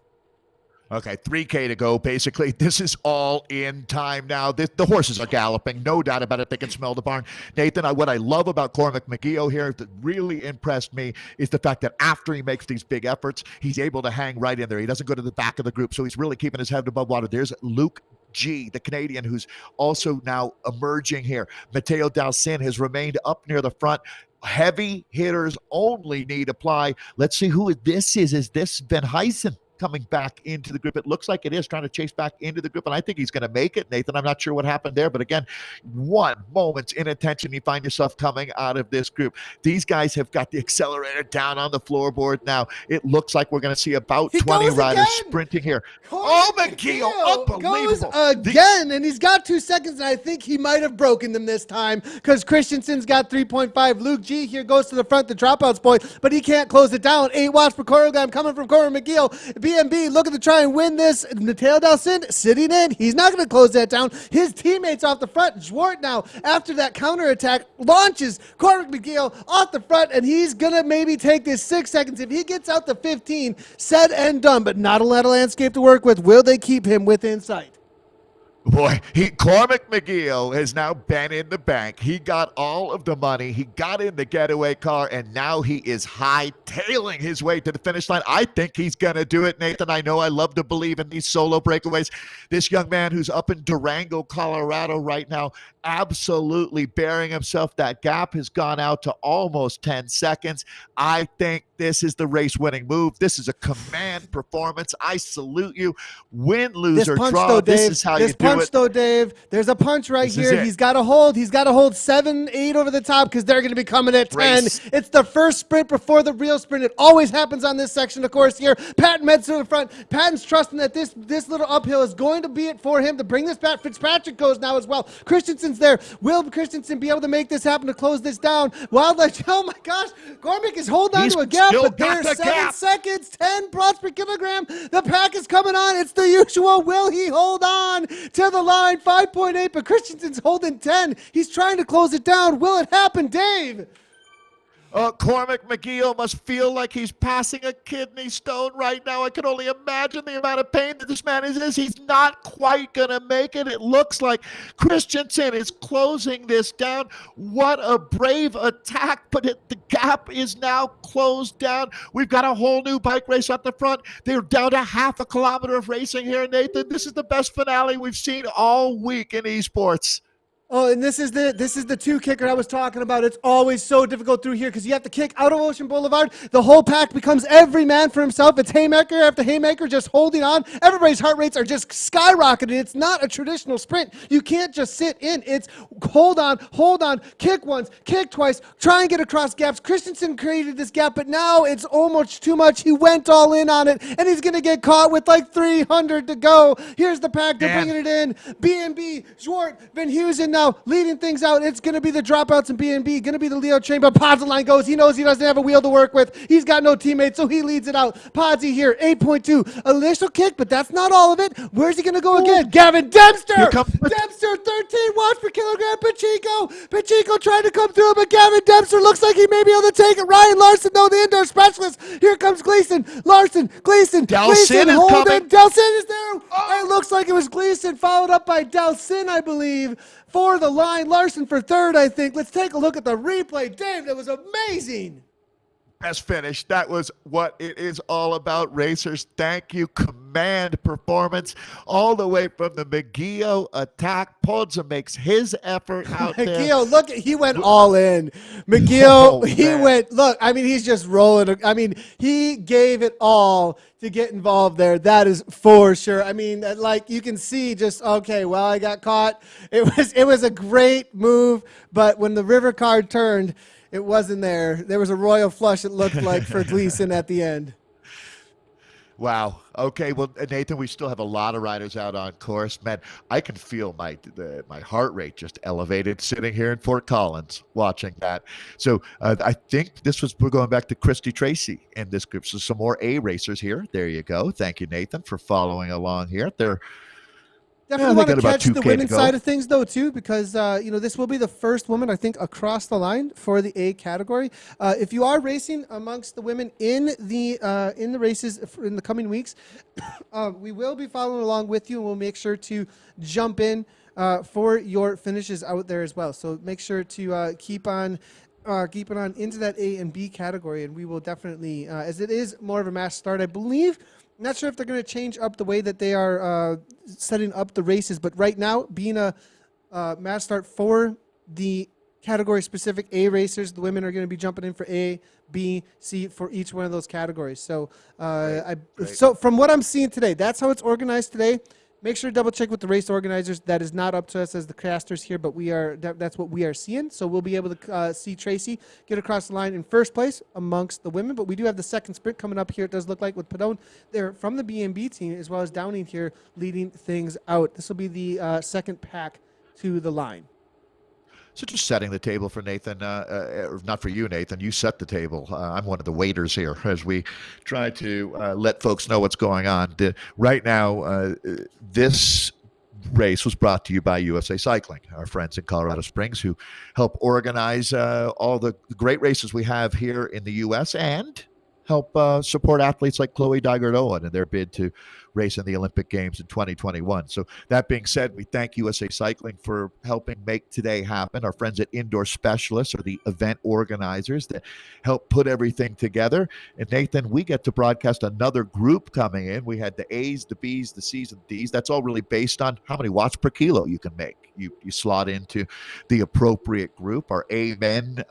[SPEAKER 2] Okay, 3K to go, basically. This is all in time now. The horses are galloping, no doubt about it. They can smell the barn. Nathan, what I love about Cormac McGeough here that really impressed me is the fact that after he makes these big efforts, he's able to hang right in there. He doesn't go to the back of the group, so he's really keeping his head above water. There's Luke G, the Canadian, who's also now emerging here. Matteo Dalcin has remained up near the front. Heavy hitters only need apply. Let's see who this is. Is this Van Huysen coming back into the group? It looks like it is, trying to chase back into the group, and I think he's going to make it. Nathan, I'm not sure what happened there, but again, one moment's inattention, you find yourself coming out of this group. These guys have got the accelerator down on the floorboard now. It looks like we're going to see about 20 riders sprinting here. McGeough, unbelievable.
[SPEAKER 1] Goes again, and he's got 2 seconds, and I think he might have broken them this time because Christensen's got 3.5. Luke G here goes to the front, the dropouts boy, but he can't close it down. 8 watts per choreograph coming from Cormac McGeough. BMB looking to try and win this. Matteo Dalcin sitting in. He's not going to close that down. His teammates off the front. Zwart now, after that counterattack, launches Cormac McGeough off the front, and he's going to maybe take this 6 seconds. If he gets out to 15, said and done, but not a lot of landscape to work with. Will they keep him within sight?
[SPEAKER 2] Boy, Cormac McGeough has now been in the bank. He got all of the money. He got in the getaway car, and now he is hightailing his way to the finish line. I think he's going to do it, Nathan. I know I love to believe in these solo breakaways. This young man who's up in Durango, Colorado right now, absolutely bearing himself. That gap has gone out to almost 10 seconds. I think this is the race-winning move. This is a command performance. I salute you. Win, lose, or draw. This is how you do it.
[SPEAKER 1] Punch, though, Dave. There's a punch right here. He's got to hold. He's got to hold 7, 8 over the top because they're going to be coming at 10. It's the first sprint before the real sprint. It always happens on this section, of course, here. Patton Metz to the front. Patton's trusting that this little uphill is going to be it for him to bring this back. Fitzpatrick goes now as well. Christensen's there. Will Christensen be able to make this happen to close this down? Wildlife, oh my gosh. Cormac is holding on to a gap, but there's 7 seconds, 10 watts per kilogram. The pack is coming on. It's the usual. Will he hold on to the line? 5.8, but Christensen's holding 10. He's trying to close it down. Will it happen, Dave?
[SPEAKER 2] Cormac McGeough must feel like he's passing a kidney stone right now. I can only imagine the amount of pain that this man is in. He's not quite going to make it. It looks like Christensen is closing this down. What a brave attack, but the gap is now closed down. We've got a whole new bike race at the front. They're down to half a kilometer of racing here, Nathan. This is the best finale we've seen all week in esports.
[SPEAKER 1] Oh, and this is the 2 kicker I was talking about. It's always so difficult through here because you have to kick out of Ocean Boulevard. The whole pack becomes every man for himself. It's haymaker after haymaker just holding on. Everybody's heart rates are just skyrocketing. It's not a traditional sprint. You can't just sit in. It's hold on, kick once, kick twice, try and get across gaps. Christensen created this gap, but now it's almost too much. He went all in on it, and he's going to get caught with like 300 to go. Here's the pack. They're bringing it in. BMB, Zwart, Van Huysen now leading things out. It's going to be the dropouts in BNB, going to be the Leo train, but Pods line goes. He knows he doesn't have a wheel to work with. He's got no teammates, so he leads it out. Podsy here, 8.2. Initial kick, but that's not all of it. Where's he going to go again? Gavin Dempster! Dempster, 13 watts per kilogram. Pacheco trying to come through, but Gavin Dempster looks like he may be able to take it. Ryan Larson, though, the indoor specialist. Here comes Gleason. Gleason, Holden. Delson is there. It looks like it was Gleason, followed up by Delson, I believe, for the line. Larson for third, I think. Let's take a look at the replay. Dave, that was amazing.
[SPEAKER 2] Best finish. That was what it is all about, racers. Thank you. Command performance all the way from the McGeough attack. Podza makes his effort out there.
[SPEAKER 1] McGeough, look, he went all in. McGeough, he's just rolling. I mean, he gave it all to get involved there. That is for sure. I mean, like you can see just, okay, well, I got caught. It was a great move, but when the river card turned, it wasn't there. There was a royal flush, it looked like, for Gleason at the end.
[SPEAKER 2] Wow. Okay. Well, Nathan, we still have a lot of riders out on course. Man, I can feel my heart rate just elevated sitting here in Fort Collins watching that. So I think we're going back to Christy Tracy in this group. So some more A racers here. There you go. Thank you, Nathan, for following along here.
[SPEAKER 1] Definitely
[SPEAKER 2] they
[SPEAKER 1] want
[SPEAKER 2] got
[SPEAKER 1] to
[SPEAKER 2] about
[SPEAKER 1] catch the
[SPEAKER 2] 2K to
[SPEAKER 1] women's
[SPEAKER 2] go.
[SPEAKER 1] side of things, though, too, because, this will be the first woman, I think, across the line for the A category. If you are racing amongst the women in the races in the coming weeks, we will be following along with you, and we'll make sure to jump in for your finishes out there as well. So make sure to keep on into that A and B category, and we will definitely, as it is more of a mass start, I believe. Not sure if they're going to change up the way that they are setting up the races, but right now, being a mass start for the category-specific A racers, the women are going to be jumping in for A, B, C for each one of those categories. So, so from what I'm seeing today, that's how it's organized today. Make sure to double check with the race organizers. That is not up to us as the casters here, but that's what we are seeing. So we'll be able to see Tracy get across the line in first place amongst the women. But we do have the second sprint coming up here. It does look like with Padone there from the B&B team, as well as Downing here leading things out. This will be the second pack to the line.
[SPEAKER 2] So just setting the table for Nathan, not for you, Nathan. You set the table. I'm one of the waiters here as we try to let folks know what's going on. Right now, this race was brought to you by USA Cycling, our friends in Colorado Springs who help organize all the great races we have here in the U.S. and help support athletes like Chloe Dygert-Owen in their bid to race in the Olympic Games in 2021. So that being said, we thank USA Cycling for helping make today happen. Our friends at Indoor Specialists are the event organizers that help put everything together. And Nathan, we get to broadcast another group coming in. We had the A's, the B's, the C's, and D's. That's all really based on how many watts per kilo you can make. You slot into the appropriate group. Our A men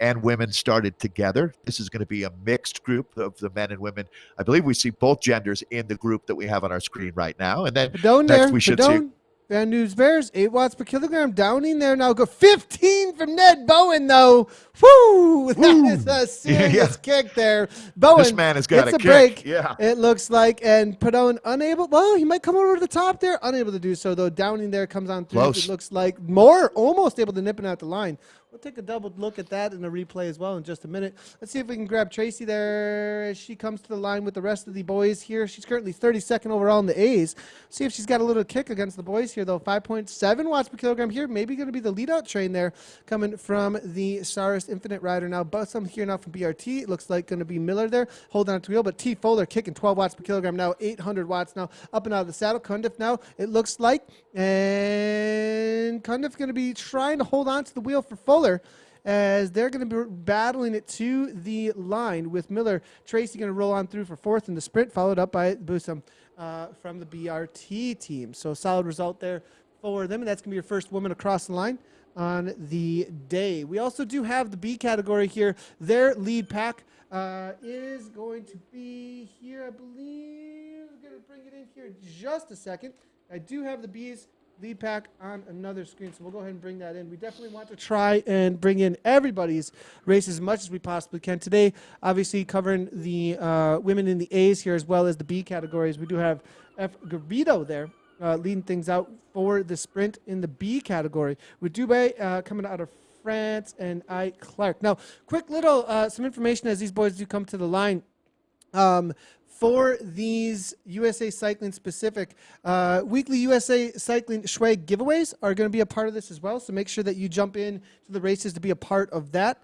[SPEAKER 2] and women started together. This is going to be a mixed group of the men and women. I believe we see both genders in the group that we have on our screen right now. And then next we should see
[SPEAKER 1] Bad News Bears, 8 watts per kilogram. Downing there now. Go 15 from Ned Bowen, though. Woo! That is a serious kick there. Bowen
[SPEAKER 2] this man has got
[SPEAKER 1] gets
[SPEAKER 2] a
[SPEAKER 1] a break,
[SPEAKER 2] yeah.
[SPEAKER 1] It looks like. And Padone unable. Well, he might come over to the top there. Unable to do so, though. Downing there comes on through.
[SPEAKER 2] Close.
[SPEAKER 1] It looks like more. Almost able to nip it out the line. We'll take a double look at that in a replay as well in just a minute. Let's see if we can grab Tracy there as she comes to the line with the rest of the boys here. She's currently 32nd overall in the A's. See if she's got a little kick against the boys here, though. 5.7 watts per kilogram here. Maybe going to be the lead-out train there coming from the Saris Infinite Rider now. But some here now from BRT. It looks like going to be Miller there holding on to the wheel. But T. Fuller kicking 12 watts per kilogram now. 800 watts now. Up and out of the saddle. Cundiff now, it looks like. And Cundiff going to be trying to hold on to the wheel for Fuller, as they're going to be battling it to the line with Miller. Tracy going to roll on through for fourth in the sprint, followed up by Busam from the BRT team. So solid result there for them, and that's going to be your first woman across the line on the day. We also do have the B category here. Their lead pack is going to be here, I believe. We're going to bring it in here in just a second. I do have the B's lead pack on another screen, so we'll go ahead and bring that in. We definitely want to try and bring in everybody's race as much as we possibly can. Today, obviously, covering the women in the A's here as well as the B categories. We do have F. Garrido there leading things out for the sprint in the B category, with Dubé coming out of France and I. Clark. Now, quick little some information as these boys do come to the line. For these USA Cycling specific, weekly USA Cycling Schwag giveaways are going to be a part of this as well. So make sure that you jump in to the races to be a part of that.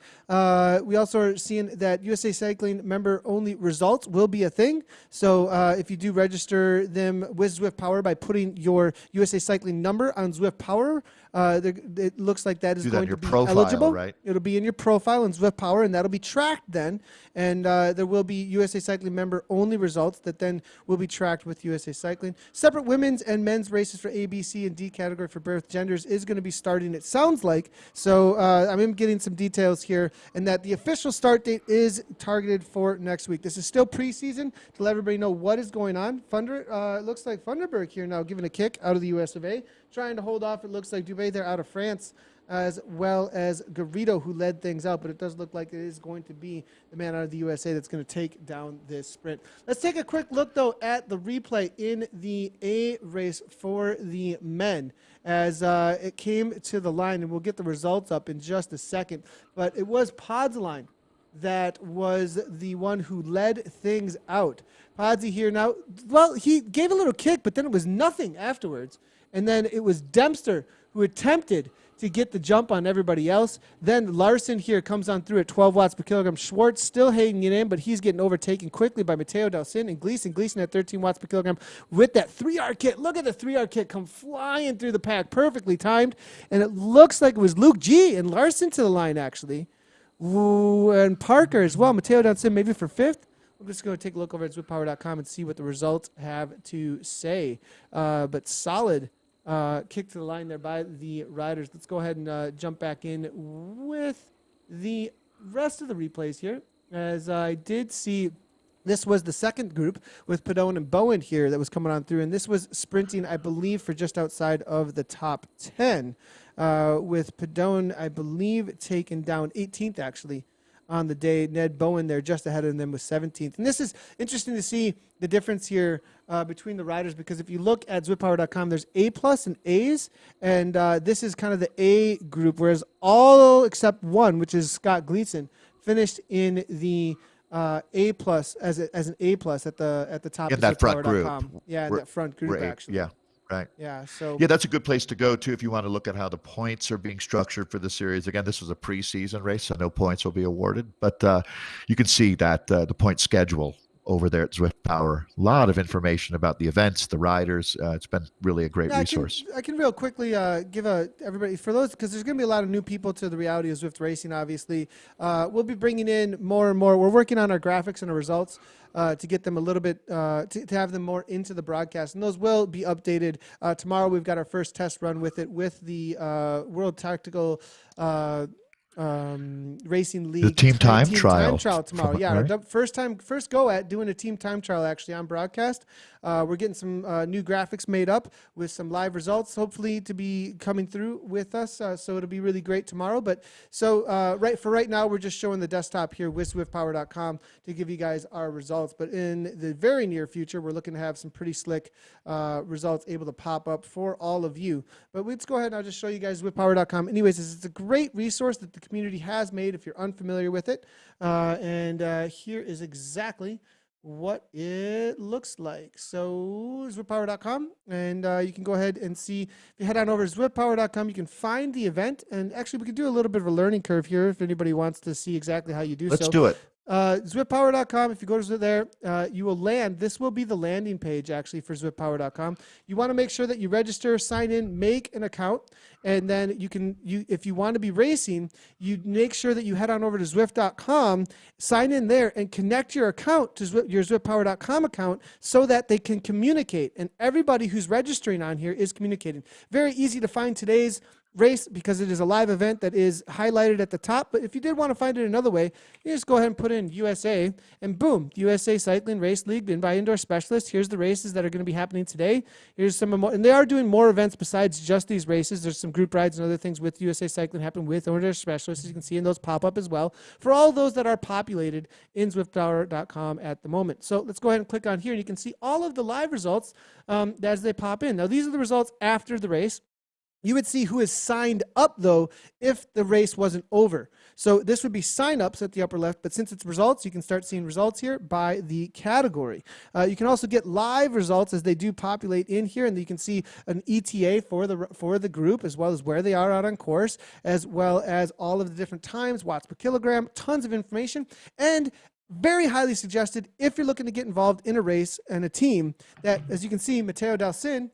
[SPEAKER 1] We also are seeing that USA Cycling member only results will be a thing. So if you do register them with Zwift Power by putting your USA Cycling number on Zwift Power, it looks like that is going to be
[SPEAKER 2] profile,
[SPEAKER 1] eligible.
[SPEAKER 2] right?
[SPEAKER 1] It'll be in your profile in Zwift Power, and that'll be tracked then. And there will be USA Cycling member only results that then will be tracked with USA Cycling. Separate women's and men's races for A, B, C, and D category for both genders is going to be starting, it sounds like. So I'm getting some details here, and that the official start date is targeted for next week. This is still preseason to let everybody know what is going on. It looks like Funderburg here now giving a kick out of the US of A, trying to hold off. It looks like Dubé there out of France, as well as Garrido, who led things out, but it does look like it is going to be the man out of the USA that's going to take down this sprint. Let's take a quick look, though, at the replay in the A race for the men as it came to the line, and we'll get the results up in just a second. But it was Pod's that was the one who led things out. Podsy here now, well, he gave a little kick, but then it was nothing afterwards. And then it was Dempster who attempted to get the jump on everybody else. Then Larson here comes on through at 12 watts per kilogram. Schwartz still hanging it in, but he's getting overtaken quickly by Matteo Dalcin and Gleason. Gleason at 13 watts per kilogram with that 3R kit. Look at the 3R kit come flying through the pack, perfectly timed. And it looks like it was Luke G and Larson to the line, actually. Ooh, and Parker as well. Matteo Dalcin maybe for 5th. I'm just going to take a look over at ZwifTpower.com and see what the results have to say. But solid kick to the line there by the riders. Let's go ahead and jump back in with the rest of the replays here. As I did see, this was the second group with Padone and Bowen here that was coming on through. And this was sprinting, I believe, for just outside of the top 10. With Padone, I believe, taken down 18th, actually, on the day. Ned Bowen there just ahead of them with 17th. And this is interesting to see the difference here between the riders, because if you look at ZwifTpower.com, there's A+ and A's, and this is kind of the A group, whereas all except one, which is Scott Gleason, finished in the A+ as an A+ at the top
[SPEAKER 2] in
[SPEAKER 1] of
[SPEAKER 2] that front group.
[SPEAKER 1] Yeah, in that front group, actually.
[SPEAKER 2] Yeah. Right.
[SPEAKER 1] Yeah. So
[SPEAKER 2] yeah, that's a good place to go too if you want to look at how the points are being structured for the series. Again, this was a preseason race, so no points will be awarded. But you can see that the point schedule over there at Zwift Power. A lot of information about the events, the riders. It's been really a great resource.
[SPEAKER 1] I can real quickly give everybody, for those, because there's going to be a lot of new people to the reality of Zwift racing, obviously. We'll be bringing in more and more. We're working on our graphics and our results to get them a little bit, to have them more into the broadcast. And those will be updated. Tomorrow we've got our first test run with it with the World Tactical Racing League.
[SPEAKER 2] The team time trial.
[SPEAKER 1] Time trial tomorrow. Yeah,
[SPEAKER 2] right?
[SPEAKER 1] our first go at doing a team time trial actually on broadcast. We're getting some new graphics made up with some live results, hopefully to be coming through with us. So it'll be really great tomorrow. But so right now, we're just showing the desktop here with ZwiftPower.com to give you guys our results. But in the very near future, we're looking to have some pretty slick results able to pop up for all of you. But let's go ahead and I'll just show you guys ZwiftPower.com. Anyways, it's a great resource that the community has made if you're unfamiliar with it. And here is exactly what it looks like. So ZwifTpower.com, and you can go ahead and see. If you head on over to ZwifTpower.com, you can find the event, and actually we could do a little bit of a learning curve here if anybody wants to see exactly how you do.
[SPEAKER 2] Let's do it.
[SPEAKER 1] ZwifTpower.com, if you go to there, you will land. This will be the landing page actually for ZwifTpower.com. You want to make sure that you register, sign in, make an account, and then if you want to be racing, you make sure that you head on over to Zwift.com, sign in there, and connect your account to your ZwiftPower.com account so that they can communicate. And everybody who's registering on here is communicating. Very easy to find today's race because it is a live event that is highlighted at the top. But if you did want to find it another way, you just go ahead and put in USA, and boom, USA Cycling Race League and by Indoor Specialists. Here's the races that are going to be happening today. Here's some more, and they are doing more events besides just these races. There's some group rides and other things with USA Cycling happening with Indoor Specialists. As you can see, and those pop up as well for all those that are populated in ZwiftPower.com at the moment. So let's go ahead and click on here, and you can see all of the live results as they pop in. Now, these are the results after the race. You would see who is signed up, though, if the race wasn't over. So this would be sign-ups at the upper left, but since it's results, you can start seeing results here by the category. You can also get live results as they do populate in here, and you can see an ETA for the group, as well as where they are out on course, as well as all of the different times, watts per kilogram, tons of information, and very highly suggested if you're looking to get involved in a race and a team that, as you can see, Matteo Dalcin,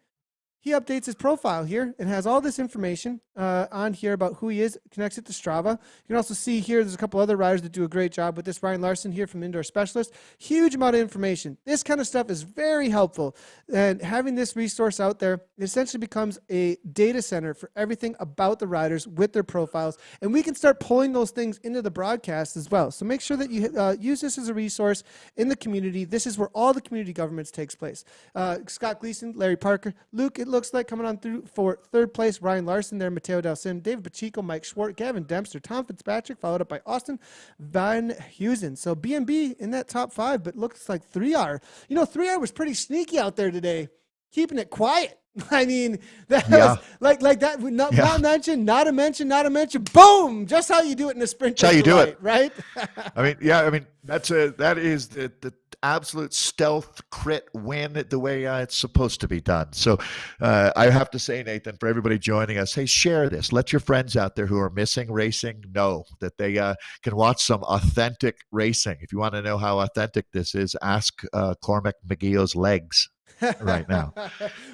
[SPEAKER 1] he updates his profile here and has all this information on here about who he is, connects it to Strava. You can also see here there's a couple other riders that do a great job with this. Ryan Larson here from Indoor Specialist. Huge amount of information. This kind of stuff is very helpful. And having this resource out there essentially becomes a data center for everything about the riders with their profiles. And we can start pulling those things into the broadcast as well. So make sure that you use this as a resource in the community. This is where all the community governments takes place. Scott Gleason, Larry Parker, Luke, it looks like coming on through for third place, Ryan Larson there, Matteo Dalcin, David Pacheco, Mike Schwartz, Gavin Dempster, Tom Fitzpatrick, followed up by Austin Van Heusen. So B&B in that top 5, but looks like 3R. You know, 3R was pretty sneaky out there today. keeping it quiet. I mean, that
[SPEAKER 2] Yeah.
[SPEAKER 1] was like that. Not
[SPEAKER 2] Yeah.
[SPEAKER 1] not a mention. Boom! Just how you do it in a sprint.
[SPEAKER 2] That's how you do it,
[SPEAKER 1] right?
[SPEAKER 2] I mean, yeah. I mean, that is the absolute stealth crit win the way it's supposed to be done. So, I have to say, Nathan, for everybody joining us, hey, share this. Let your friends out there who are missing racing know that they can watch some authentic racing. If you want to know how authentic this is, ask Cormac McGeo's legs right now.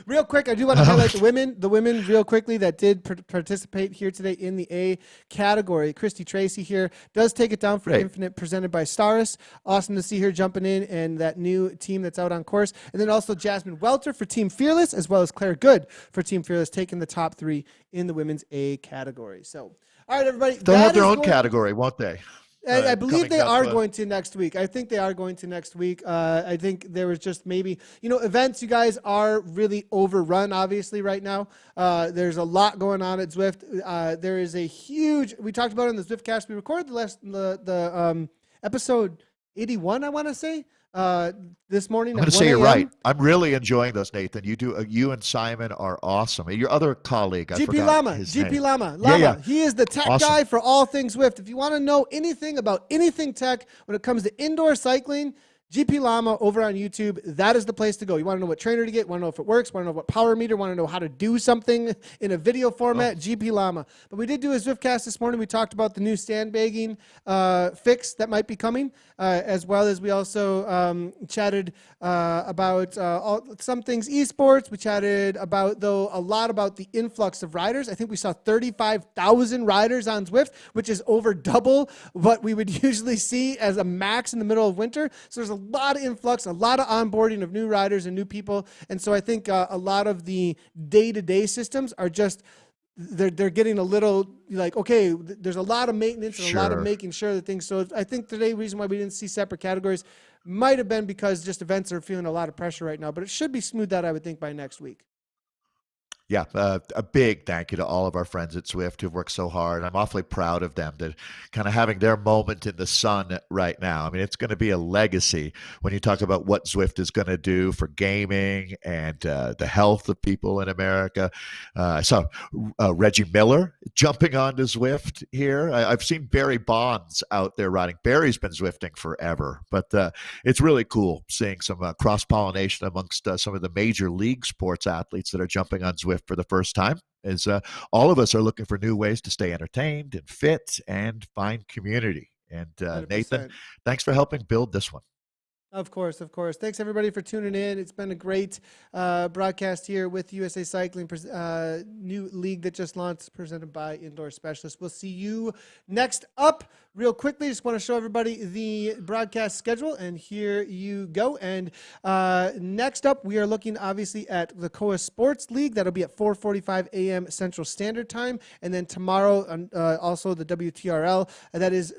[SPEAKER 1] Real quick, I do want to highlight the women real quickly that did participate here today in the A category. Christy Tracy here does take it down for Infinite, presented by Staris. Awesome to see her jumping in and that new team that's out on course. And then also Jasmine Welter for Team Fearless, as well as Claire Good for Team Fearless, taking the top 3 in the women's A category. So, all right, everybody.
[SPEAKER 2] They'll have their own category, won't they?
[SPEAKER 1] I believe they are going to next week. I think they are going to next week. I think there was just maybe, events, you guys are really overrun, obviously, right now. There's a lot going on at Zwift. There is a huge, we talked about it in the ZwiftCast. We recorded the episode 81, I want to say. This morning.
[SPEAKER 2] I'm going to say you're right. I'm really enjoying those, Nathan. You and Simon are awesome. Your other colleague, I forgot his name.
[SPEAKER 1] GP Lama.
[SPEAKER 2] Yeah.
[SPEAKER 1] He is the tech guy for all things Zwift. If you want to know anything about anything tech when it comes to indoor cycling, GP Llama over on YouTube, that is the place to go. You want to know what trainer to get, want to know if it works, want to know what power meter, want to know how to do something in a video format, GP Llama. But we did do a Zwiftcast this morning. We talked about the new sandbagging fix that might be coming, as well as we also chatted about some things esports. We chatted about, a lot about the influx of riders. I think we saw 35,000 riders on Zwift, which is over double what we would usually see as a max in the middle of winter. So there's a lot of influx, a lot of onboarding of new riders and new people. And so I think a lot of the day-to-day systems are just, they're getting a little like, okay, there's a lot of maintenance and a lot of making sure that things. So I think today reason why we didn't see separate categories might have been because just events are feeling a lot of pressure right now, but it should be smoothed out, I would think, by next week.
[SPEAKER 2] Yeah, a big thank you to all of our friends at Zwift who've worked so hard. I'm awfully proud of them to kind of having their moment in the sun right now. I mean, it's going to be a legacy when you talk about what Zwift is going to do for gaming and the health of people in America. I saw Reggie Miller jumping onto Zwift here. I've seen Barry Bonds out there riding. Barry's been Zwifting forever, but it's really cool seeing some cross-pollination amongst some of the major league sports athletes that are jumping on Zwift for the first time, as all of us are looking for new ways to stay entertained and fit and find community. And Nathan, thanks for helping build this one.
[SPEAKER 1] Of course. Thanks, everybody, for tuning in. It's been a great broadcast here with USA Cycling, new league that just launched, presented by Indoor Specialists. We'll see you next up. Real quickly, just want to show everybody the broadcast schedule, and here you go. And next up, we are looking, obviously, at the COA Sports League. That'll be at 4:45 a.m. Central Standard Time. And then tomorrow, also the WTRL. That is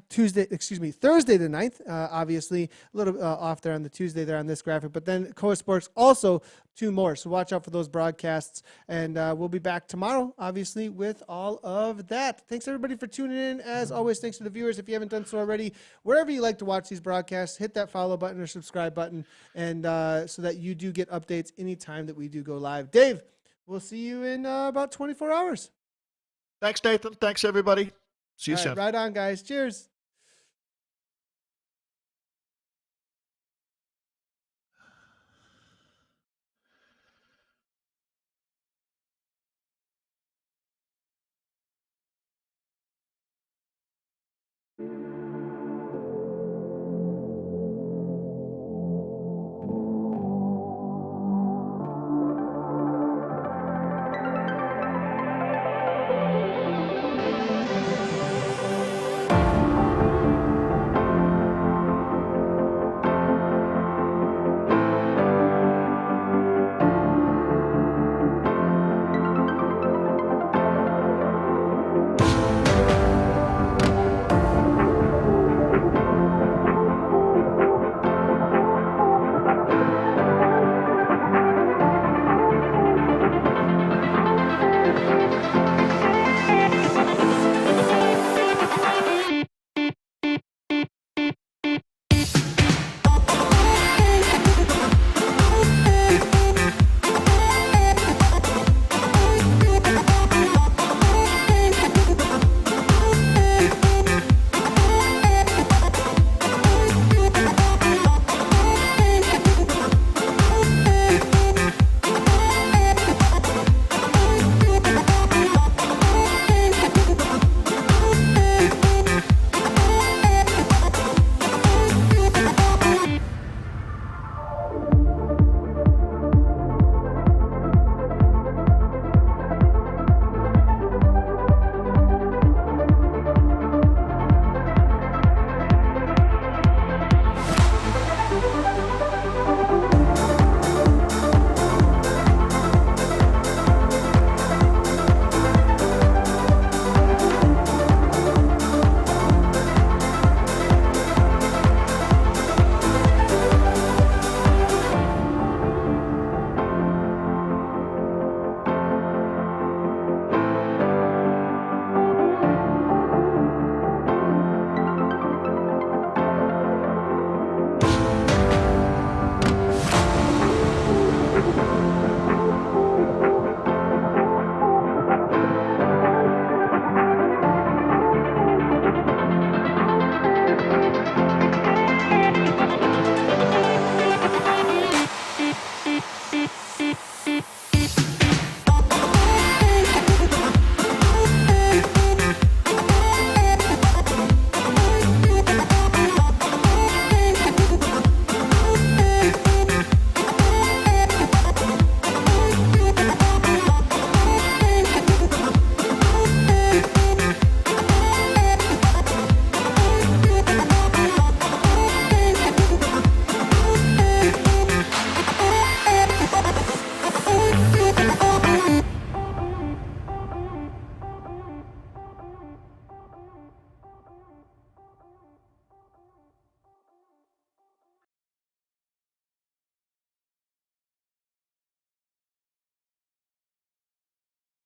[SPEAKER 1] Thursday the 9th, obviously. A little off there on the Tuesday there on this graphic, but then COA Sports also 2 more. So watch out for those broadcasts, and we'll be back tomorrow, obviously, with all of that. Thanks, everybody, for tuning in. As always, thanks to the viewers. If you haven't done so already, wherever you like to watch these broadcasts, hit that follow button or subscribe button, and so that you do get updates anytime that we do go live. Dave, we'll see you in about 24 hours.
[SPEAKER 2] Thanks, Nathan. Thanks, everybody. See you soon.
[SPEAKER 1] Right on, guys. Cheers.